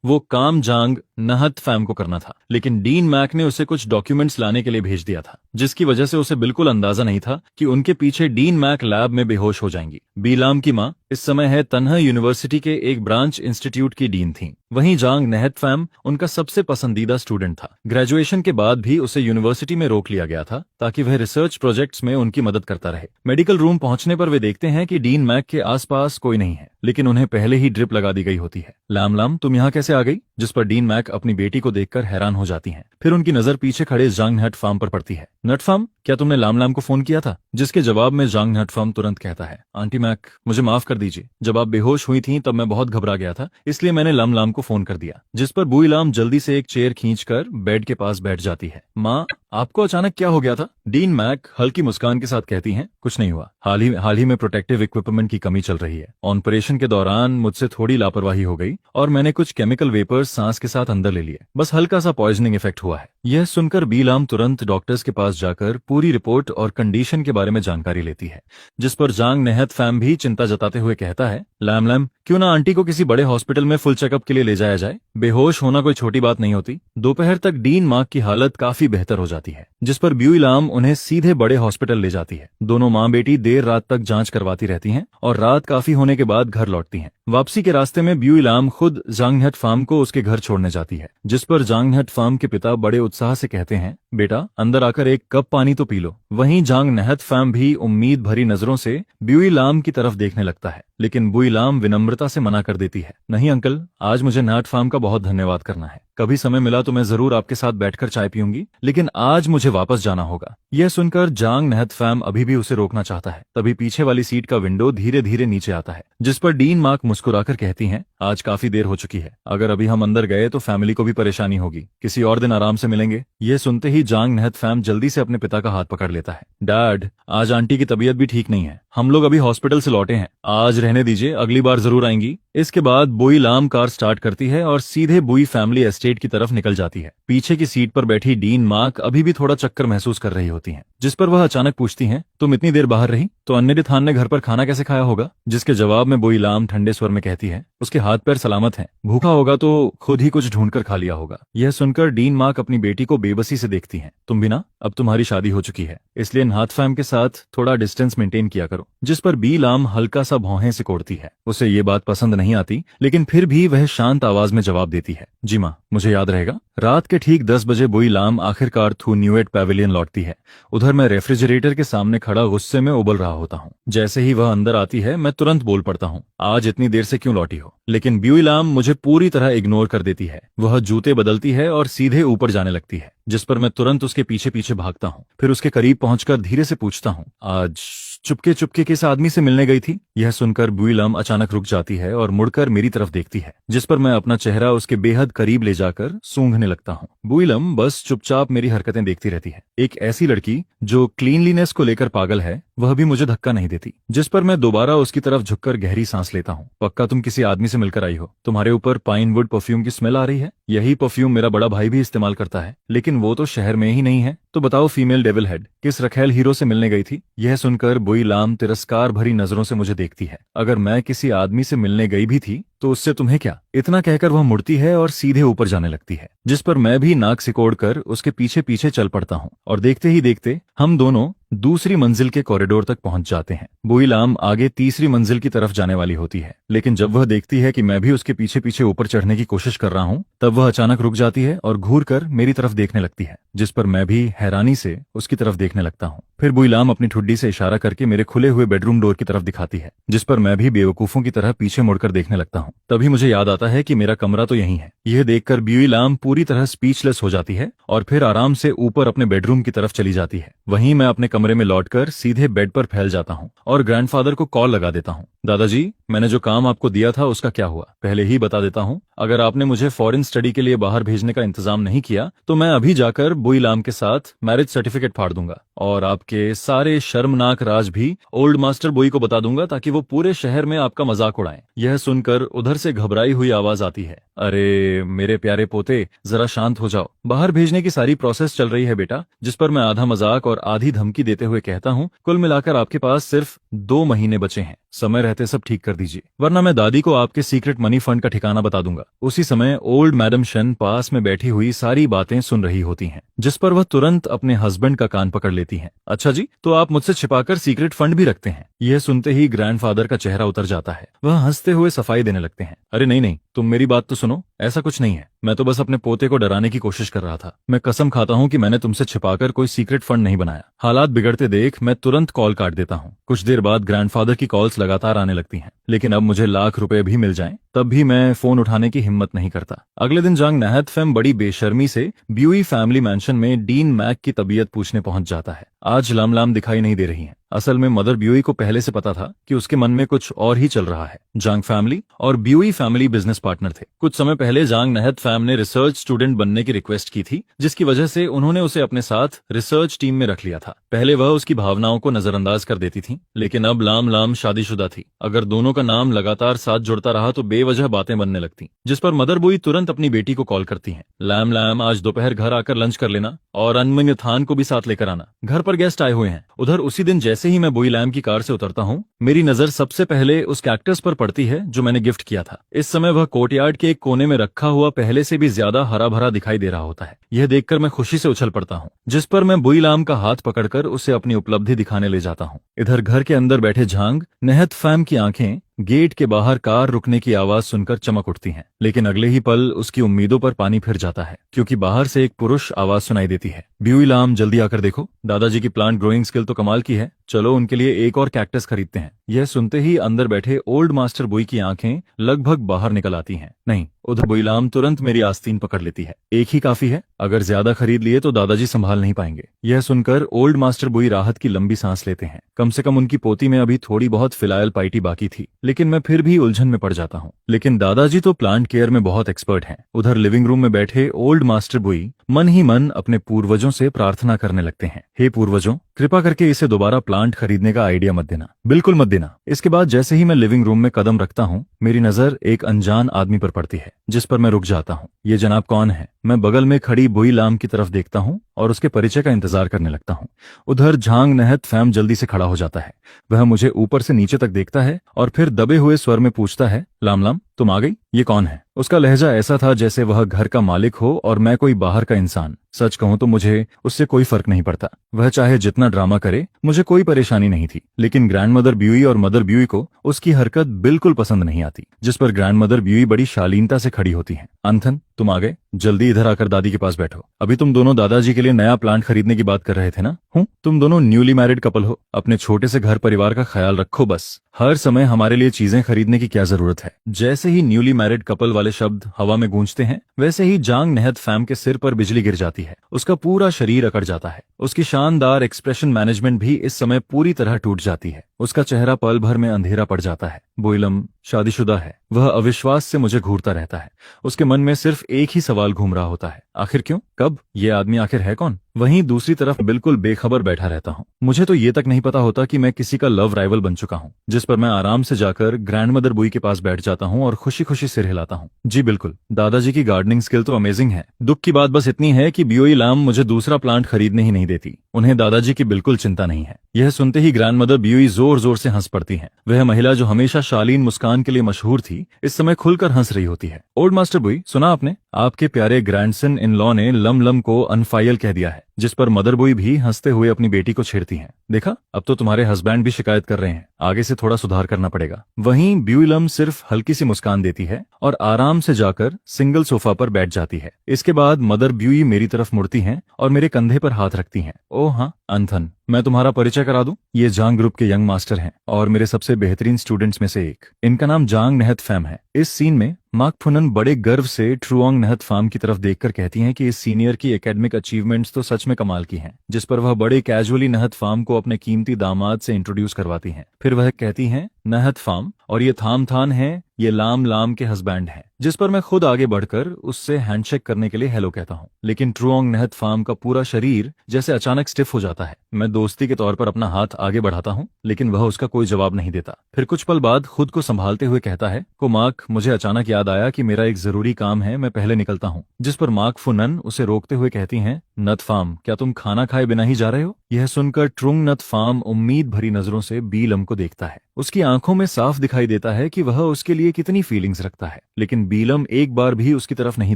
A: वो काम झांग नहत फैम को करना था, लेकिन डीन मैक ने उसे कुछ डॉक्यूमेंट्स लाने के लिए भेज दिया था, जिसकी वजह से उसे बिल्कुल अंदाजा नहीं था कि उनके पीछे डीन मैक लैब में बेहोश हो जाएंगी। BUI लाम की माँ इस समय है तन्हा यूनिवर्सिटी के एक ब्रांच इंस्टीट्यूट की डीन थी। वहीं झांग नहत फैम उनका सबसे पसंदीदा स्टूडेंट था। ग्रेजुएशन के बाद भी उसे यूनिवर्सिटी में रोक लिया गया था ताकि वह रिसर्च प्रोजेक्ट्स में उनकी मदद करता रहे। मेडिकल रूम पहुंचने पर वे देखते हैं कि डीन मैक के आसपास कोई नहीं है, लेकिन उन्हें पहले ही ड्रिप लगा दी गई होती है। लाम लाम, तुम यहाँ कैसे आ गई? जिस पर डीन मैक अपनी बेटी को देखकर हैरान हो जाती हैं। फिर उनकी नजर पीछे खड़े झांग नहत फैम पर पड़ती है। नट फैम, क्या तुमने लाम लाम को फोन किया था? जिसके जवाब में झांग नहत फैम तुरंत कहता है, आंटी मैक, मुझे माफ कर दीजिए, जब आप बेहोश हुई थी तब मैं बहुत घबरा गया था, इसलिए मैंने लाम लाम को फोन कर दिया। जिस पर BUI लाम जल्दी से एक चेयर खींचकर बेड के पास बैठ जाती है। माँ, आपको अचानक क्या हो गया था? डीन मैक हल्की मुस्कान के साथ कहती हैं, कुछ नहीं हुआ, हाल ही में प्रोटेक्टिव इक्विपमेंट की कमी चल रही है। ऑपरेशन के दौरान मुझसे थोड़ी लापरवाही हो गई और मैंने कुछ केमिकल वेपर्स सांस के साथ अंदर ले लिए, बस हल्का सा पॉइजनिंग इफेक्ट हुआ है। यह सुनकर BUI लाम तुरंत डॉक्टर्स के पास जाकर पूरी रिपोर्ट और कंडीशन के बारे में जानकारी लेती है, जिस पर झांग नहत फैम भी चिंता जताते हुए कहता है, लैम लैम, क्यों ना आंटी को किसी बड़े हॉस्पिटल में फुल चेकअप के लिए ले जाया जाए? बेहोश होना कोई छोटी बात नहीं होती। दोपहर तक डीन मार्क की हालत काफी बेहतर हो जाती है, जिस पर BUI लाम उन्हें सीधे बड़े हॉस्पिटल ले जाती है। दोनों माँ बेटी देर रात तक जांच करवाती रहती हैं और रात काफी होने के बाद घर लौटती हैं। वापसी के रास्ते में BUI लाम खुद झांग नहत फैम को उसके घर छोड़ने जाती है, जिस पर झांग नहत फैम के पिता बड़े उत्साह से कहते हैं, बेटा अंदर आकर एक कप पानी तो पी लो। वहीं झांग नहत फैम भी उम्मीद भरी नजरों से BUI लाम की तरफ देखने लगता है, लेकिन BUI लाम विनम्रता से मना कर देती है, नहीं अंकल, आज मुझे नहत फैम का बहुत धन्यवाद करना है। कभी समय मिला तो मैं जरूर आपके साथ बैठकर चाय पीऊंगी, लेकिन आज मुझे वापस जाना होगा। यह सुनकर जांग नहत फैम अभी भी उसे रोकना चाहता है। तभी पीछे वाली सीट का विंडो धीरे धीरे नीचे आता है, जिस पर डीन मार्क मुस्कुराकर कहती हैं, आज काफी देर हो चुकी है, अगर अभी हम अंदर गए तो फैमिली को भी परेशानी होगी, किसी और दिन आराम से मिलेंगे। यह सुनते ही जांग नहत फैम जल्दी से अपने पिता का हाथ पकड़ लेता है। डैड, आज आंटी की तबीयत भी ठीक नहीं है, हम लोग अभी हॉस्पिटल से लौटे हैं, आज रहने दीजिए, अगली बार जरूर आएंगी। इसके बाद बुई लाम कार स्टार्ट करती है और सीधे बुई फैमिली एस्टेट की तरफ निकल जाती है। पीछे की सीट पर बैठी डीन मार्क अभी भी थोड़ा चक्कर महसूस कर रही होती हैं, जिस पर वह अचानक पूछती हैं, तुम इतनी देर बाहर रही तो अन्य थान ने घर पर खाना कैसे खाया होगा? जिसके जवाब में बुई लाम ठंडे स्वर में कहती है, उसके हाथ पैर सलामत हैं, भूखा होगा तो खुद ही कुछ ढूंढकर खा लिया होगा। यह सुनकर डीन मार्क अपनी बेटी को बेबसी से देखती हैं। तुम भी ना, अब तुम्हारी शादी हो चुकी है, इसलिए नाथ फैम के साथ थोड़ा डिस्टेंस मेंटेन किया करो। जिस पर बी लाम हल्का सा भौहें सिकोड़ती है। उसे ये बात पसंद नहीं आती, लेकिन फिर भी वह शांत आवाज में जवाब देती है, जी माँ, मुझे याद रहेगा। रात के ठीक 10 बजे बुई लाम आखिरकार थू न्यूएट पैवेलियन लौटती है। उधर मैं रेफ्रिजरेटर के सामने खड़ा गुस्से में उबल रहा होता हूँ। जैसे ही वह अंदर आती है मैं तुरंत बोल पड़ता हूँ, आज इतनी देर से क्यों लौटी हो? लेकिन ब्यूई लाम मुझे पूरी तरह इग्नोर कर देती है। वह जूते बदलती है और सीधे ऊपर जाने लगती है, जिस पर मैं तुरंत उसके पीछे पीछे भागता हूँ। फिर उसके करीब पहुंचकर धीरे से पूछता हूँ, आज चुपके चुपके किस आदमी से मिलने गई थी? यह सुनकर ब्यूई लाम अचानक रुक जाती है और मुड़कर मेरी तरफ देखती है, जिस पर मैं अपना चेहरा उसके बेहद करीब ले जाकर सूंघने लगता हूँ। ब्यूई लाम बस चुपचाप मेरी हरकतें देखती रहती है। एक ऐसी लड़की जो क्लीनलीनेस को लेकर पागल है, वह भी मुझे धक्का नहीं देती। जिस पर मैं दोबारा उसकी तरफ झुककर गहरी सांस लेता हूँ। पक्का तुम किसी आदमी से मिलकर आई हो, तुम्हारे ऊपर पाइन वुड परफ्यूम की स्मेल आ रही है। यही परफ्यूम मेरा बड़ा भाई भी इस्तेमाल करता है, लेकिन वो तो शहर में ही नहीं है। तो बताओ फीमेल डेविल हेड किस रखेल हीरो से मिलने गई थी? यह सुनकर बुई लाम तिरस्कार भरी नजरों से मुझे देखती है। अगर मैं किसी आदमी से मिलने गई भी थी तो उससे तुम्हें क्या? इतना कहकर वह मुड़ती है और सीधे ऊपर जाने लगती है, जिस पर मैं भी नाक सिकोड़कर उसके पीछे पीछे चल पड़ता हूँ। और देखते ही देखते हम दोनों दूसरी मंजिल के कॉरिडोर तक पहुंच जाते हैं। बुई लाम आगे तीसरी मंजिल की तरफ जाने वाली होती है, लेकिन जब वह देखती है कि मैं भी उसके पीछे पीछे ऊपर चढ़ने की कोशिश कर रहा हूँ, तब वह अचानक रुक जाती है और घूर कर मेरी तरफ देखने लगती है, जिस पर मैं भी हैरानी से उसकी तरफ देखने लगता हूँ। फिर बुई लाम अपनी ठुड्डी से इशारा करके मेरे खुले हुए बेडरूम डोर की तरफ दिखाती है, जिस पर मैं भी बेवकूफों की तरह पीछे मुड़कर देखने लगता हूँ। तभी मुझे याद आता है कि मेरा कमरा तो यहीं है। यह देखकर ब्यूई लाम पूरी तरह स्पीचलेस हो जाती है और फिर आराम से ऊपर अपने बेडरूम की तरफ चली जाती है। वहीं मैं अपने कमरे में लौटकर सीधे बेड पर फैल जाता हूँ और ग्रैंडफादर को कॉल लगा देता हूँ। दादाजी, मैंने जो काम आपको दिया था उसका क्या हुआ? पहले ही बता देता हूँ, अगर आपने मुझे फॉरेन स्टडी के लिए बाहर भेजने का इंतजाम नहीं किया तो मैं अभी जाकर बुई लाम के साथ मैरिज सर्टिफिकेट फाड़ दूंगा और आपके सारे शर्मनाक राज भी ओल्ड मास्टर बुई को बता दूंगा, ताकि वो पूरे शहर में आपका मजाक उड़ाएं। यह सुनकर उधर से घबराई हुई आवाज आती है, अरे मेरे प्यारे पोते, जरा शांत हो जाओ, बाहर भेजने की सारी प्रोसेस चल रही है बेटा। जिस पर मैं आधा मजाक और आधी धमकी देते हुए कहता हूँ, कुल मिलाकर आपके पास सिर्फ 2 महीने बचे हैं, समय रहते सब ठीक कर दीजिए, वरना मैं दादी को आपके सीक्रेट मनी फंड का ठिकाना बता दूंगा। उसी समय ओल्ड मैडम शन पास में बैठी हुई सारी बातें सुन रही होती हैं, जिस पर वह तुरंत अपने हस्बैंड का कान पकड़ लेती हैं। अच्छा जी, तो आप मुझसे छिपाकर सीक्रेट फंड भी रखते हैं? यह सुनते ही ग्रैंडफादर का चेहरा उतर जाता है। वह हंसते हुए सफाई देने लगते हैं, अरे नहीं नहीं, तुम मेरी बात तो सुनो, ऐसा कुछ नहीं है, मैं तो बस अपने पोते को डराने की कोशिश कर रहा था। मैं कसम खाता हूँ कि मैंने तुमसे छिपाकर कोई सीक्रेट फंड नहीं बनाया। हालात बिगड़ते देख मैं तुरंत कॉल काट देता हूँ। कुछ देर बाद ग्रैंडफादर की कॉल्स लगातार आने लगती हैं, लेकिन अब मुझे लाख रुपए भी मिल जाएं तब भी मैं फोन उठाने की हिम्मत नहीं करता। अगले दिन जांग नहत फैम बड़ी बेशर्मी से ब्यूई फैमिली मैंशन में डीन मैक की तबीयत पूछने पहुंच जाता है। आज लाम लाम दिखाई नहीं दे रही हैं। असल में मदर ब्यूई को पहले से पता था कि उसके मन में कुछ और ही चल रहा है। जांग फैमिली और ब्यूई फैमिली बिजनेस पार्टनर थे। कुछ समय पहले जांग नहत फैम ने रिसर्च स्टूडेंट बनने की रिक्वेस्ट की थी, जिसकी वजह से उन्होंने उसे अपने साथ रिसर्च टीम में रख लिया था। पहले वह उसकी भावनाओं को नजरअंदाज कर देती थी, लेकिन अब लाम लाम शादीशुदा थी। अगर दोनों का नाम लगातार साथ जुड़ता रहा तो बेवजह बातें बनने लगती, जिस पर मदर बुई तुरंत अपनी बेटी को कॉल करती हैं, लैम लैम आज दोपहर घर आकर लंच कर लेना और अनमन्य थान को भी साथ लेकर आना, घर पर गेस्ट आए हुए हैं। उधर उसी दिन जैसे ही मैं बुई लैम की कार से उतरता हूँ, मेरी नजर सबसे पहले उस कैक्टस पर पड़ती है जो मैंने गिफ्ट किया था। इस समय वह कोर्टयार्ड के एक कोने में रखा हुआ पहले से भी ज्यादा हरा भरा दिखाई दे रहा होता है। यह देखकर मैं खुशी से उछल पड़ता हूँ, जिस पर मैं बुई लाम का हाथ पकड़कर उसे अपनी उपलब्धि दिखाने ले जाता हूँ। इधर घर के अंदर बैठे झांग नहत फैम की आंखें गेट के बाहर कार रुकने की आवाज सुनकर चमक उठती हैं, लेकिन अगले ही पल उसकी उम्मीदों पर पानी फिर जाता है, क्योंकि बाहर से एक पुरुष आवाज सुनाई देती है, ब्यूई लाम जल्दी आकर देखो, दादाजी की प्लांट ग्रोइंग स्किल तो कमाल की है, चलो उनके लिए एक और कैक्टस खरीदते हैं। यह सुनते ही अंदर बैठे ओल्ड मास्टर बुई की आंखें लगभग बाहर निकल आती हैं। नहीं, उधर बुईलाम तुरंत मेरी आस्तीन पकड़ लेती है। एक ही काफी है, अगर ज्यादा खरीद लिए तो दादाजी संभाल नहीं पाएंगे। यह सुनकर ओल्ड मास्टर बुई राहत की लंबी सांस लेते हैं। कम से कम उनकी पोती में अभी थोड़ी बहुत फिलायल पाइटी बाकी थी, लेकिन मैं फिर भी उलझन में पड़ जाता हूँ। लेकिन दादाजी तो प्लांट केयर में बहुत एक्सपर्ट हैं। उधर लिविंग रूम में बैठे ओल्ड मास्टर बुई मन ही मन अपने पूर्वजों से प्रार्थना करने लगते हैं। हे पूर्वजों, कृपा करके इसे दोबारा प्लांट खरीदने का आइडिया मत देना, बिल्कुल मत देना। इसके बाद जैसे ही मैं लिविंग रूम में कदम रखता हूँ, मेरी नजर एक अनजान आदमी पर पड़ती है, जिस पर मैं रुक जाता हूँ। ये जनाब कौन है? मैं बगल में खड़ी बुईलाम की तरफ देखता हूँ और उसके परिचय का इंतजार करने लगता हूँ। उधर झांग नहत फैम जल्दी से खड़ा हो जाता है। वह मुझे ऊपर से नीचे तक देखता है और फिर दबे हुए स्वर में पूछता है, लाम लाम तुम आ गई? ये कौन है? उसका लहजा ऐसा था जैसे वह घर का मालिक हो और मैं कोई बाहर का इंसान। सच कहूं तो मुझे उससे कोई फर्क नहीं पड़ता। वह चाहे जितना ड्रामा करे, मुझे कोई परेशानी नहीं थी। लेकिन ग्रैंडमदर ब्यूई और मदर ब्यूई को उसकी हरकत बिल्कुल पसंद नहीं आती, जिस पर ग्रैंडमदर ब्यूई बड़ी शालीनता से खड़ी होती हैं। अंथन, तुम आ गए? जल्दी इधर आकर दादी के पास बैठो। अभी तुम दोनों दादाजी के लिए नया प्लांट खरीदने की बात कर रहे थे ना? तुम दोनों न्यूली मैरिड कपल हो, अपने छोटे से घर परिवार का ख्याल रखो बस। हर समय हमारे लिए चीजें खरीदने की क्या जरूरत है? जैसे ही न्यूली मैरिड कपल वाले शब्द हवा में गूंजते हैं, वैसे ही जांग नहत फैम के सिर पर बिजली गिर जाती है। उसका पूरा शरीर अकड़ जाता है। उसकी शानदार एक्सप्रेशन मैनेजमेंट भी इस समय पूरी तरह टूट जाती है। उसका चेहरा पल भर में अंधेरा पड़ जाता है। बुईलम शादीशुदा है। वह अविश्वास से मुझे घूरता रहता है। उसके मन में सिर्फ एक ही सवाल घूम रहा होता है, आखिर क्यों? कब? ये आदमी आखिर है कौन? वहीं दूसरी तरफ बिल्कुल बेखबर बैठा रहता हूँ। मुझे तो ये तक नहीं पता होता कि मैं किसी का लव राइवल बन चुका हूँ, जिस पर मैं आराम से जाकर ग्रैंडमदर बुई के पास बैठ जाता हूँ और खुशी खुशी सिर हिलाता हूँ। जी बिल्कुल, दादाजी की गार्डनिंग स्किल तो अमेजिंग है। दुख की बात बस इतनी है कि ब्यूई लाम मुझे दूसरा प्लांट खरीदने ही नहीं देती। उन्हें दादाजी की बिल्कुल चिंता नहीं है। यह सुनते ही ग्रैंडमदर ब्यूई जोर जोर से हंस पड़ती हैं। वह महिला जो हमेशा शालीन मुस्कान के लिए मशहूर थी, इस समय खुलकर हंस रही होती है। ओल्ड मास्टर बुई, सुना आपने? आपके प्यारे ग्रैंडसन इन लॉ ने लम लम को अनफाइल कह दिया है, जिस पर मदर बुई भी हंसते हुए अपनी बेटी को छेड़ती हैं। देखा, अब तो तुम्हारे हस्बैंड भी शिकायत कर रहे हैं। आगे से थोड़ा सुधार करना पड़ेगा। वहीं ब्यूलम सिर्फ हल्की सी मुस्कान देती है और आराम से जाकर सिंगल सोफा पर बैठ जाती है। इसके बाद मदर ब्यूई मेरी तरफ मुड़ती हैं और मेरे कंधे पर हाथ रखती हैं। ओह हाँ अंथन, मैं तुम्हारा परिचय करा दूं? ये जांग ग्रुप के यंग मास्टर हैं और मेरे सबसे बेहतरीन स्टूडेंट्स में से एक। इनका नाम जांग नहत फैम है। इस सीन में मार्क फुनन बड़े गर्व से ट्रुओंग नहत फार्म की तरफ देखकर कहती हैं कि इस सीनियर की एकेडमिक अचीवमेंट्स तो सच में कमाल की हैं, जिस पर वह बड़े कैजुअली नहत फार्म को अपने कीमती दामाद से इंट्रोड्यूस करवाती हैं। फिर वह कहती हैं, नहत फार्म और ये थाम थान है, ये लाम लाम के हस्बैंड हैं, जिस पर मैं खुद आगे बढ़कर उससे हैंडशेक करने के लिए हेलो कहता हूँ। लेकिन ट्रुओंग नहत फार्म का पूरा शरीर जैसे अचानक स्टिफ हो जाता है। मैं दोस्ती के तौर पर अपना हाथ आगे बढ़ाता हूँ, लेकिन वह उसका कोई जवाब नहीं देता। फिर कुछ पल बाद खुद को संभालते हुए कहता है, को मार्क, मुझे अचानक याद आया कि मेरा एक जरूरी काम है, मैं पहले निकलता हूँ। जिस पर मार्क फुनन उसे रोकते हुए कहती हैं, नत फार्म, क्या तुम खाना खाए बिना ही जा रहे हो? यह सुनकर ट्रुंग नत फार्म उम्मीद भरी नजरों से बीलम को देखता है। उसकी आंखों में साफ दिखाई देता है कि वह उसके लिए कितनी फीलिंग्स रखता है, लेकिन बीलम एक बार भी उसकी तरफ नहीं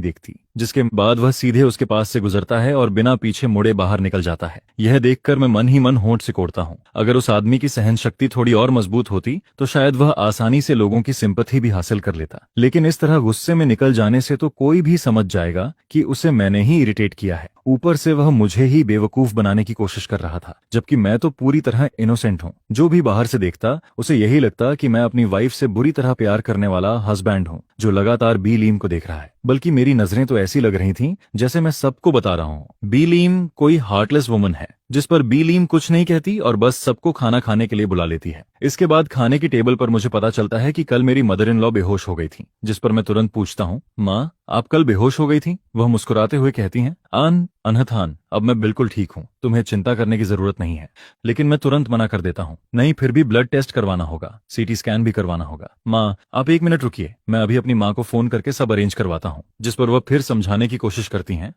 A: देखती। जिसके बाद वह सीधे उसके पास से गुजरता है और बिना पीछे मुड़े बाहर निकल जाता है। यह देखकर मैं मन ही मन होंठ सिकोड़ता हूँ। अगर उस आदमी की सहन शक्ति थोड़ी और मजबूत होती तो शायद वह आसानी से लोगों की सिंपैथी भी हासिल कर लेता, लेकिन इस तरह गुस्से में निकल जाने से तो कोई भी समझ जाएगा कि उसे मैंने ही इरिटेट किया है। ऊपर से वह मुझे ही बेवकूफ बनाने की कोशिश कर रहा था, जबकि मैं तो पूरी तरह इनोसेंट हूँ। जो भी बाहर से देखता उसे यही लगता कि मैं अपनी वाइफ से बुरी तरह प्यार करने वाला हस्बैंड हूँ, जो लगातार बी लीम को देख रहा है। बल्कि मेरी नजरें तो ऐसी लग रही थीं जैसे मैं सबको बता रहा हूँ बी लीम कोई हार्टलेस वुमन है, जिस पर बी लीम कुछ नहीं कहती और बस सबको खाना खाने के लिए बुला लेती है। इसके बाद खाने की टेबल पर मुझे पता चलता है कि कल मेरी मदर इन लॉ बेहोश हो गई थी, जिस पर मैं तुरंत पूछता हूँ, माँ आप कल बेहोश हो गई थी? वह मुस्कुराते हुए कहती हैं, अनहथान, अब मैं बिल्कुल ठीक हूँ, तुम्हें चिंता करने की जरूरत नहीं है। लेकिन मैं तुरंत मना कर देता हूँ, नहीं फिर भी ब्लड टेस्ट करवाना होगा, सीटी स्कैन भी करवाना होगा। माँ आप 1 मिनट रुकिए, मैं अभी अपनी माँ को फोन करके सब अरेंज करवाता हूँ। जिस पर वह फिर समझाने की कोशिश करती हैं,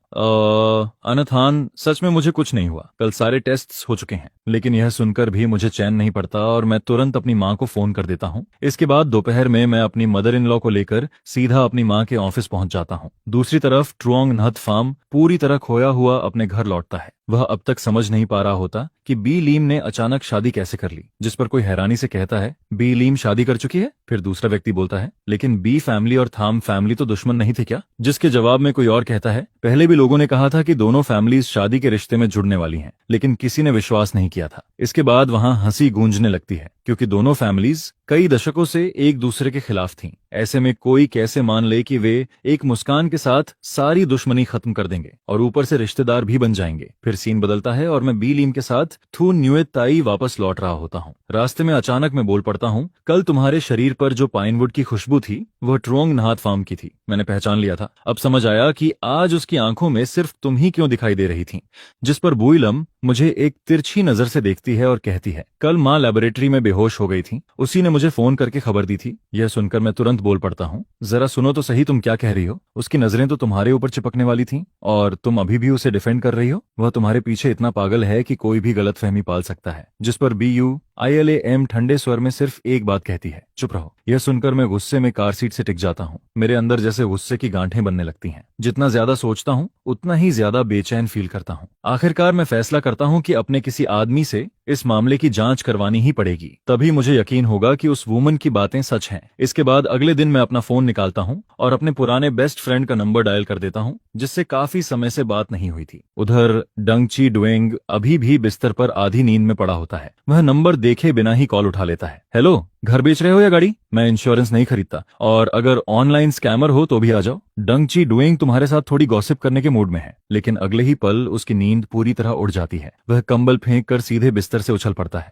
A: अनथान सच में मुझे कुछ नहीं हुआ, कल सारे टेस्ट्स हो चुके हैं। लेकिन यह सुनकर भी मुझे चैन नहीं पड़ता और मैं तुरंत अपनी माँ को फोन कर देता हूँ। इसके बाद दोपहर में मैं अपनी मदर इन लॉ को लेकर सीधा अपनी माँ के ऑफिस पहुंच जाता हूँ। दूसरी तरफ ट्रुओंग नहत फार्म पूरी तरह खोया हुआ अपने घर लौटता है। वह अब तक समझ नहीं पा रहा होता कि बी लीम ने अचानक शादी कैसे कर ली। जिस पर कोई हैरानी से कहता है, बी लीम शादी कर चुकी है? फिर दूसरा व्यक्ति बोलता है, लेकिन बी फैमिली और थाम फैमिली तो दुश्मन नहीं थे क्या? जिसके जवाब में कोई और कहता है, पहले भी लोगों ने कहा था कि दोनों फैमिलीज शादी के रिश्ते में जुड़ने वाली हैं, लेकिन किसी ने विश्वास नहीं किया था। इसके बाद वहां हंसी गूंजने लगती है क्योंकि दोनों फैमिलीज कई दशकों से एक दूसरे के खिलाफ थीं। ऐसे में कोई कैसे मान ले कि वे एक मुस्कान के साथ सारी दुश्मनी खत्म कर देंगे और ऊपर से रिश्तेदार भी बन जाएंगे। फिर सीन बदलता है और मैं बी लीम के साथ थू न्यूएत ताई वापस लौट रहा होता हूँ। रास्ते में अचानक मैं बोल पड़ता हूँ, कल तुम्हारे शरीर पर जो पाइनवुड की खुशबू थी वह ट्रोंग नहात फार्म की थी। मैंने पहचान लिया था। अब समझ आया कि आज उसकी आंखों में सिर्फ तुम ही क्यों दिखाई दे रही थी। जिस पर बुइलम मुझे एक तिरछी नजर से देखती है और कहती है, कल माँ लेबोरेटरी में बेहोश हो गई थी, उसी ने मुझे फोन करके खबर दी थी। यह सुनकर मैं तुरंत बोल पड़ता हूँ, जरा सुनो तो सही, तुम क्या कह रही हो? उसकी नजरें तो तुम्हारे ऊपर चिपकने वाली थीं और तुम अभी भी उसे डिफेंड कर रही हो? वह तुम्हारे पीछे इतना पागल है कि कोई भी गलतफहमी पाल सकता है। जिस पर BUILAM ठंडे स्वर में सिर्फ एक बात कहती है, चुप रहो। यह सुनकर मैं गुस्से में कार सीट से टिक जाता हूँ। मेरे अंदर जैसे गुस्से की गांठें बनने लगती हैं। जितना ज्यादा सोचता हूँ उतना ही ज्यादा बेचैन फील करता हूँ। आखिरकार मैं फैसला करता हूँ कि अपने किसी आदमी से इस मामले की जांच करवानी ही पड़ेगी, तभी मुझे यकीन होगा कि उस वुमन की बातें सच हैं। इसके बाद अगले दिन मैं अपना फोन निकालता हूँ और अपने पुराने बेस्ट फ्रेंड का नंबर डायल कर देता हूँ, जिससे काफी समय से बात नहीं हुई थी। उधर डंग ची डुएंग अभी भी बिस्तर पर आधी नींद में पड़ा होता है। वह नंबर देखे बिना ही कॉल उठा लेता है। हेलो, घर बेच रहे हो या गाड़ी? मैं इंश्योरेंस नहीं खरीदता और अगर ऑनलाइन स्कैमर हो तो भी आ जाओ। डंग ची डुएंग तुम्हारे साथ थोड़ी गॉसिप करने के मूड में है, लेकिन अगले ही पल उसकी नींद पूरी तरह उड़ जाती है। वह कंबल फेंक कर सीधे बिस्तर से उछल पड़ता है।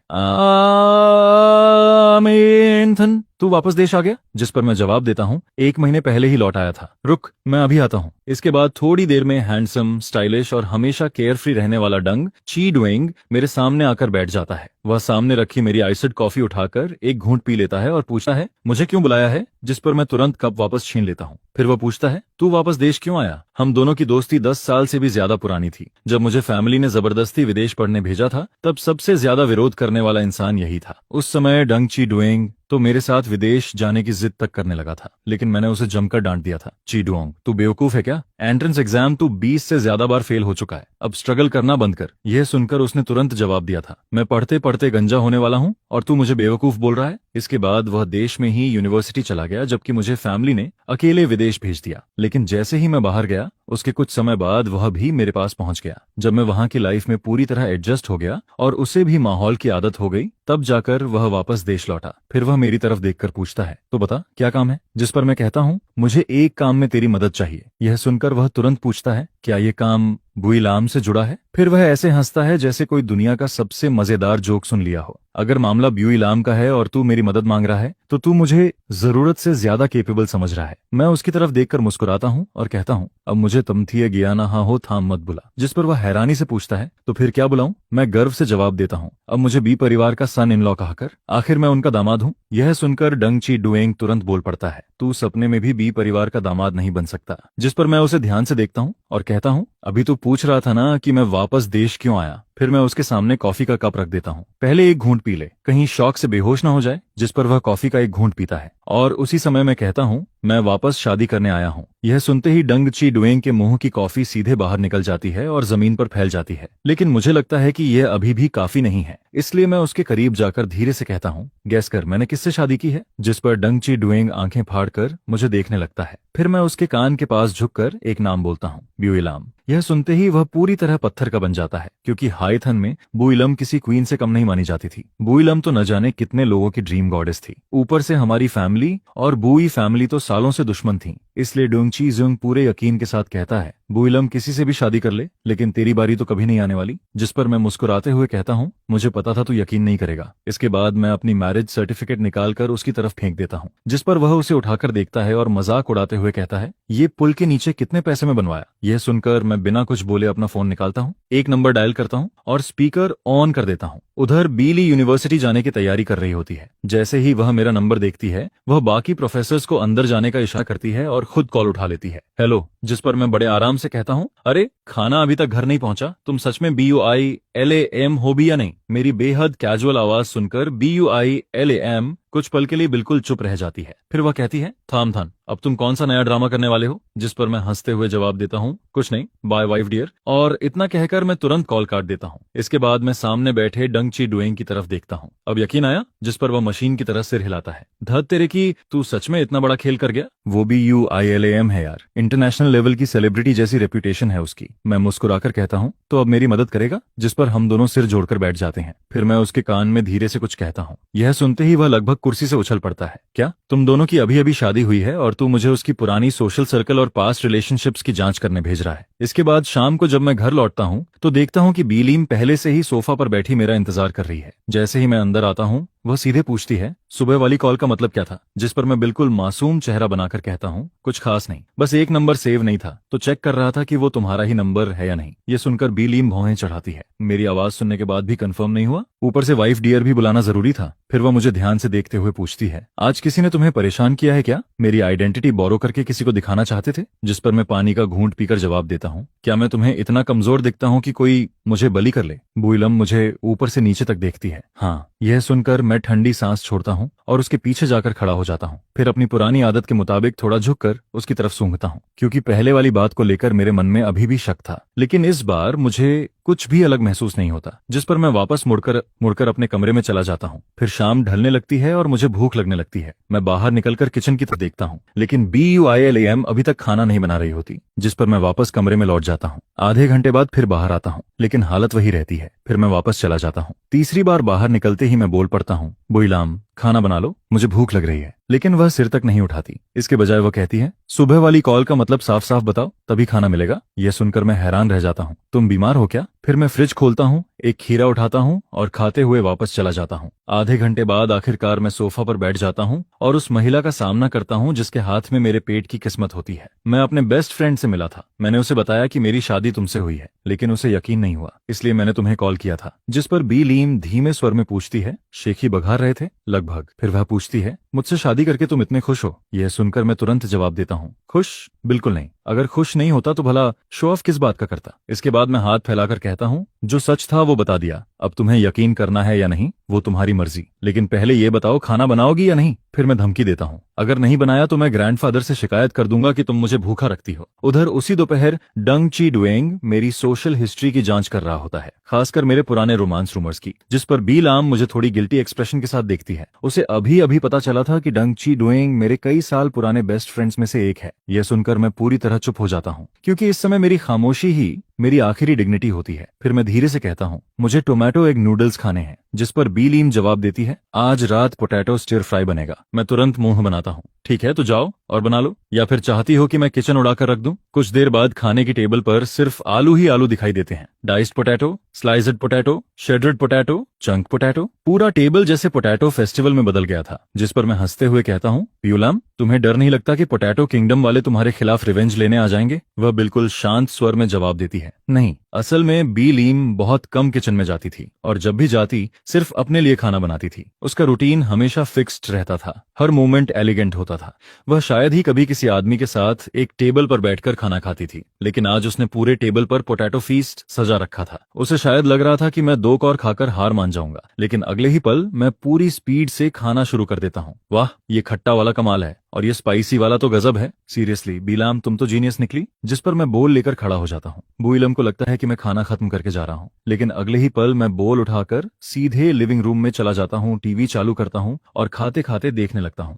A: मेंथन, तू वापस देश आ गया? जिस पर मैं जवाब देता हूँ, 1 महीने पहले ही लौट आया था। रुक, मैं अभी आता हूँ। इसके बाद थोड़ी देर में हैंडसम, स्टाइलिश और हमेशा केयर फ्री रहने वाला डंग ची डुएंग मेरे सामने आकर बैठ जाता है। वह सामने रखी मेरी आइसिड कॉफी उठाकर एक घूंट पी लेता है और पूछता है, मुझे क्यों बुलाया है? जिस पर मैं तुरंत कप वापस छीन लेता हूँ। फिर वह पूछता है, तू वापस देश क्यों आया? हम दोनों की दोस्ती 10 साल से भी ज्यादा पुरानी थी। जब मुझे फैमिली ने जबरदस्ती विदेश पढ़ने भेजा था, तब सबसे ज्यादा विरोध करने वाला इंसान यही था। उस समय डंग ची डुएंग तो मेरे साथ विदेश जाने की जिद तक करने लगा था, लेकिन मैंने उसे जमकर डांट दिया था। ची डुओंग, तू बेवकूफ है क्या? एंट्रेंस एग्जाम तू 20 से ज्यादा बार फेल हो चुका है, अब स्ट्रगल करना बंद कर। यह सुनकर उसने तुरंत जवाब दिया था, मैं पढ़ते पढ़ते गंजा होने वाला हूँ और तू मुझे बेवकूफ बोल रहा है? इसके बाद वह देश में ही यूनिवर्सिटी चला गया, जबकि मुझे फैमिली ने अकेले विदेश भेज दिया। लेकिन जैसे ही मैं बाहर गया, उसके कुछ समय बाद वह भी मेरे पास पहुंच गया। जब मैं वहां की लाइफ में पूरी तरह एडजस्ट हो गया और उसे भी माहौल की आदत हो गई, तब जाकर वह वापस देश लौटा। फिर वह मेरी तरफ देखकर पूछता है, तो बता क्या काम है? जिस पर मैं कहता हूँ, मुझे एक काम में तेरी मदद चाहिए। यह सुनकर वह तुरंत पूछता है, क्या ये काम बुइलाम से जुड़ा है? फिर वह ऐसे हंसता है जैसे कोई दुनिया का सबसे मजेदार जोक सुन लिया हो। अगर मामला बुइलाम का है और तू मेरी मदद मांग रहा है, तो तू मुझे जरूरत से ज्यादा केपेबल समझ रहा है। मैं उसकी तरफ देखकर मुस्कुराता हूँ और कहता हूँ, अब मुझे तमथिए गिया ना हो थाम मत बुला। जिस पर वह हैरानी से पूछता है, तो फिर क्या बुलाऊं? मैं गर्व से जवाब देता हूँ, अब मुझे बी परिवार का सन इन लॉ कहकर। आखिर मैं उनका दामाद हूँ। यह सुनकर डंग ची डुएंग तुरंत बोल पड़ता है, तू सपने में भी बी परिवार का दामाद नहीं बन सकता। जिस पर मैं उसे ध्यान से देखता हूँ और कहता हूँ, अभी तो पूछ रहा था ना कि मैं वापस देश क्यों आया। फिर मैं उसके सामने कॉफी का कप रख देता हूँ, पहले एक घूंट पी ले, कहीं शौक से बेहोश ना हो जाए। जिस पर वह कॉफी का एक घूंट पीता है और उसी समय मैं कहता हूँ, मैं वापस शादी करने आया हूँ। यह सुनते ही डंग ची डुएंग के मुंह की कॉफी सीधे बाहर निकल जाती है और जमीन पर फैल जाती है। लेकिन मुझे लगता है कि यह अभी भी काफी नहीं है, इसलिए मैं उसके करीब जाकर धीरे से कहता हूँ, गैस कर मैंने किससे शादी की है? जिस पर डंग ची डुएंग आंखें फाड़कर मुझे देखने लगता है। फिर मैं उसके कान के पास झुककर एक नाम बोलता हूँ, बुइलाम। यह सुनते ही वह पूरी तरह पत्थर का बन जाता है, क्योंकि हाइथन में बुइलम किसी क्वीन से कम नहीं मानी जाती थी। बुइलम तो न जाने कितने लोगों की ड्रीम गॉडेस थी। ऊपर से हमारी फैमिली और बुई फैमिली तो सालों से दुश्मन थी। इसलिए डोंग ची जुंग पूरे यकीन के साथ कहता है, बुइलम किसी से भी शादी कर ले, लेकिन तेरी बारी तो कभी नहीं आने वाली। जिस पर मैं मुस्कुराते हुए कहता हूँ, मुझे पता था तू यकीन नहीं करेगा। इसके बाद मैं अपनी मैरिज सर्टिफिकेट निकालकर उसकी तरफ फेंक देता हूँ, जिस पर वह उसे उठाकर देखता है और मजाक उड़ाते हुए कहता है, ये पुल के नीचे कितने पैसे में बनवाया? यह सुनकर मैं बिना कुछ बोले अपना फोन निकालता हूँ, एक नंबर डायल करता हूँ और स्पीकर ऑन कर देता हूँ। उधर बीली यूनिवर्सिटी जाने की तैयारी कर रही होती है। जैसे ही वह मेरा नंबर देखती है, वह बाकी प्रोफेसर्स को अंदर जाने का इशारा करती है और खुद कॉल उठा लेती है। हेलो। जिस पर मैं बड़े आराम से कहता हूँ, अरे खाना अभी तक घर नहीं पहुंचा, तुम सच में BUILAM हो भी या नहीं? मेरी बेहद कैजुअल आवाज सुनकर BUILAM कुछ पल के लिए बिल्कुल चुप रह जाती है। फिर वह कहती है, थाम थाम, अब तुम कौन सा नया ड्रामा करने वाले हो? जिस पर मैं हंसते हुए जवाब देता हूँ, कुछ नहीं, बाय वाइफ डियर। और इतना कहकर मैं तुरंत कॉल काट देता हूँ। इसके बाद मैं सामने बैठे डंग ची डुएंग की तरफ देखता हूँ। अब यकीन आया? जिस पर वह मशीन की तरह सिर हिलाता है। धत तेरे की, तू सच में इतना बड़ा खेल कर गया? वो भी UILAM है यार, इंटरनेशनल लेवल की सेलिब्रिटी जैसी रेप्यूटेशन है उसकी। मैं मुस्कुराकर कहता हूँ, तो अब मेरी मदद करेगा? जिस पर हम दोनों सिर जोड़कर बैठ जाते हैं। फिर मैं उसके कान में धीरे से कुछ कहता हूँ। यह सुनते ही वह लगभग कुर्सी से उछल पड़ता है। क्या तुम दोनों की अभी अभी शादी हुई है और तू मुझे उसकी पुरानी सोशल सर्कल और पास्ट रिलेशनशिप्स की जांच करने भेज रहा है? इसके बाद शाम को जब मैं घर लौटता हूँ तो देखता हूँ कि बीलीम पहले से ही सोफा पर बैठी मेरा इंतजार कर रही है। जैसे ही मैं अंदर आता हूँ वह सीधे पूछती है, सुबह वाली कॉल का मतलब क्या था? जिस पर मैं बिल्कुल मासूम चेहरा बनाकर कहता हूँ, कुछ खास नहीं, बस एक नंबर सेव नहीं था तो चेक कर रहा था कि वो तुम्हारा ही नंबर है या नहीं। ये सुनकर बीलीम भौहें चढ़ाती है। मेरी आवाज सुनने के बाद भी कंफर्म नहीं हुआ? ऊपर से वाइफ डियर भी बुलाना जरूरी था? फिर वह मुझे ध्यान से देखते हुए पूछती है, आज किसी ने तुम्हें परेशान किया है क्या? मेरी आइडेंटिटी बोरो करके किसी को दिखाना चाहते थे? जिस पर मैं पानी का घूंट पीकर जवाब देता हूँ, क्या मैं तुम्हें इतना कमजोर दिखता हूँ कि कोई मुझे बली कर ले? बुइलम मुझे ऊपर से नीचे तक देखती है। हाँ। यह सुनकर मैं ठंडी सांस छोड़ता हूँ और उसके पीछे जाकर खड़ा हो जाता हूँ। फिर अपनी पुरानी आदत के मुताबिक थोड़ा झुककर उसकी तरफ सूंघता हूँ, क्योंकि पहले वाली बात को लेकर मेरे मन में अभी भी शक था, लेकिन इस बार मुझे कुछ भी अलग महसूस नहीं होता। जिस पर मैं वापस मुड़कर अपने कमरे में चला जाता हूँ। फिर शाम ढलने लगती है और मुझे भूख लगने लगती है। मैं बाहर निकलकर किचन की तरफ देखता हूँ, लेकिन BUILAM अभी तक खाना नहीं बना रही होती। जिस पर मैं वापस कमरे में लौट जाता हूँ। आधे घंटे बाद फिर बाहर आता हूँ, लेकिन हालत वही रहती है। फिर मैं वापस चला जाता हूँ। तीसरी बार बाहर निकलते ही मैं बोल पड़ता हूँ, बुइलाम खाना बना लो, मुझे भूख लग रही है। लेकिन वह सिर तक नहीं उठाती। इसके बजाय वह कहती है, सुबह वाली कॉल का मतलब साफ साफ बताओ, तभी खाना मिलेगा। यह सुनकर मैं हैरान रह जाता हूँ। तुम बीमार हो क्या? फिर मैं फ्रिज खोलता हूँ, एक खीरा उठाता हूँ और खाते हुए वापस चला जाता हूँ। आधे घंटे बाद आखिरकार मैं सोफा पर बैठ जाता हूँ और उस महिला का सामना करता हूँ जिसके हाथ में मेरे पेट की किस्मत होती है। मैं अपने बेस्ट फ्रेंड से मिला था। मैंने उसे बताया कि मेरी शादी तुमसे हुई है, लेकिन उसे यकीन नहीं हुआ, इसलिए मैंने तुम्हें कॉल किया था। जिस पर बीलीम धीमे स्वर में पूछती है, शेखी बघार रहे थे? लगभग। फिर वह पूछती है, मुझसे शादी करके तुम इतने खुश हो? यह सुनकर मैं तुरंत जवाब देता हूँ, खुश? बिल्कुल नहीं। अगर खुश नहीं होता तो भला शो ऑफ किस बात का करता? इसके बाद मैं हाथ फैलाकर कहता हूँ, जो सच था वो बता दिया। अब तुम्हें यकीन करना है या नहीं वो तुम्हारी मर्जी, लेकिन पहले ये बताओ खाना बनाओगी या नहीं? फिर मैं धमकी देता हूँ, अगर नहीं बनाया तो मैं ग्रैंडफादर से शिकायत कर दूंगा कि तुम मुझे भूखा रखती हो। उधर उसी दोपहर डंग ची डुएंग मेरी सोशल हिस्ट्री की जांच कर रहा होता है, खासकर मेरे पुराने रोमांस रूमर्स की। जिस पर बीलाम मुझे थोड़ी गिल्टी एक्सप्रेशन के साथ देखती है। उसे अभी अभी पता चला था कि डंग ची डुएंग मेरे कई साल पुराने बेस्ट फ्रेंड्स में से एक है। यह सुनकर मैं पूरी तरह चुप हो जाता हूँ, क्योंकि इस समय मेरी खामोशी ही मेरी आखिरी डिग्निटी होती है। फिर मैं धीरे से कहता हूँ, मुझे टोमेटो एग नूडल्स खाने हैं। जिस पर बीलीम जवाब देती है, आज रात पोटैटो स्टिर फ्राई बनेगा। मैं तुरंत मुंह बनाता हूँ, ठीक है तो जाओ और बना लो, या फिर चाहती हो कि मैं किचन उड़ाकर रख दूं? कुछ देर बाद खाने की टेबल पर सिर्फ आलू ही आलू दिखाई देते हैं। Diced potato, sliced potato, shredded potato, chunk potato. पूरा टेबल जैसे पोटैटो फेस्टिवल में बदल गया था। जिस पर मैं हंसते हुए कहता हूँ, प्यूलाम तुम्हें डर नहीं लगता कि पोटैटो किंगडम वाले तुम्हारे खिलाफ रिवेंज लेने आ जाएंगे? वह बिल्कुल शांत स्वर में जवाब देती है, नहीं। असल में बीलीम बहुत कम किचन में जाती थी और जब भी जाती सिर्फ अपने लिए खाना बनाती थी। उसका रूटीन हमेशा फिक्स्ड रहता था, हर मोमेंट एलिगेंट होता था। वह शायद ही कभी किसी आदमी के साथ एक टेबल पर बैठकर खाना खाती थी, लेकिन आज उसने पूरे टेबल पर पोटैटो फीस्ट सजा रखा था। उसे शायद लग रहा था कि मैं 2 कौर खाकर हार मान जाऊंगा, लेकिन अगले ही पल मैं पूरी स्पीड से खाना शुरू कर देता हूँ। वाह, ये खट्टा वाला कमाल है और ये स्पाइसी वाला तो गजब है। सीरियसली बीलाम, तुम तो जीनियस निकली। जिस पर मैं बोल लेकर खड़ा हो जाता हूँ। बुइलम को लगता है कि मैं खाना खत्म करके जा रहा हूँ, लेकिन अगले ही पल मैं बोल उठाकर सीधे लिविंग रूम में चला जाता हूँ, टीवी चालू करता हूँ और खाते खाते देखने लगता हूँ।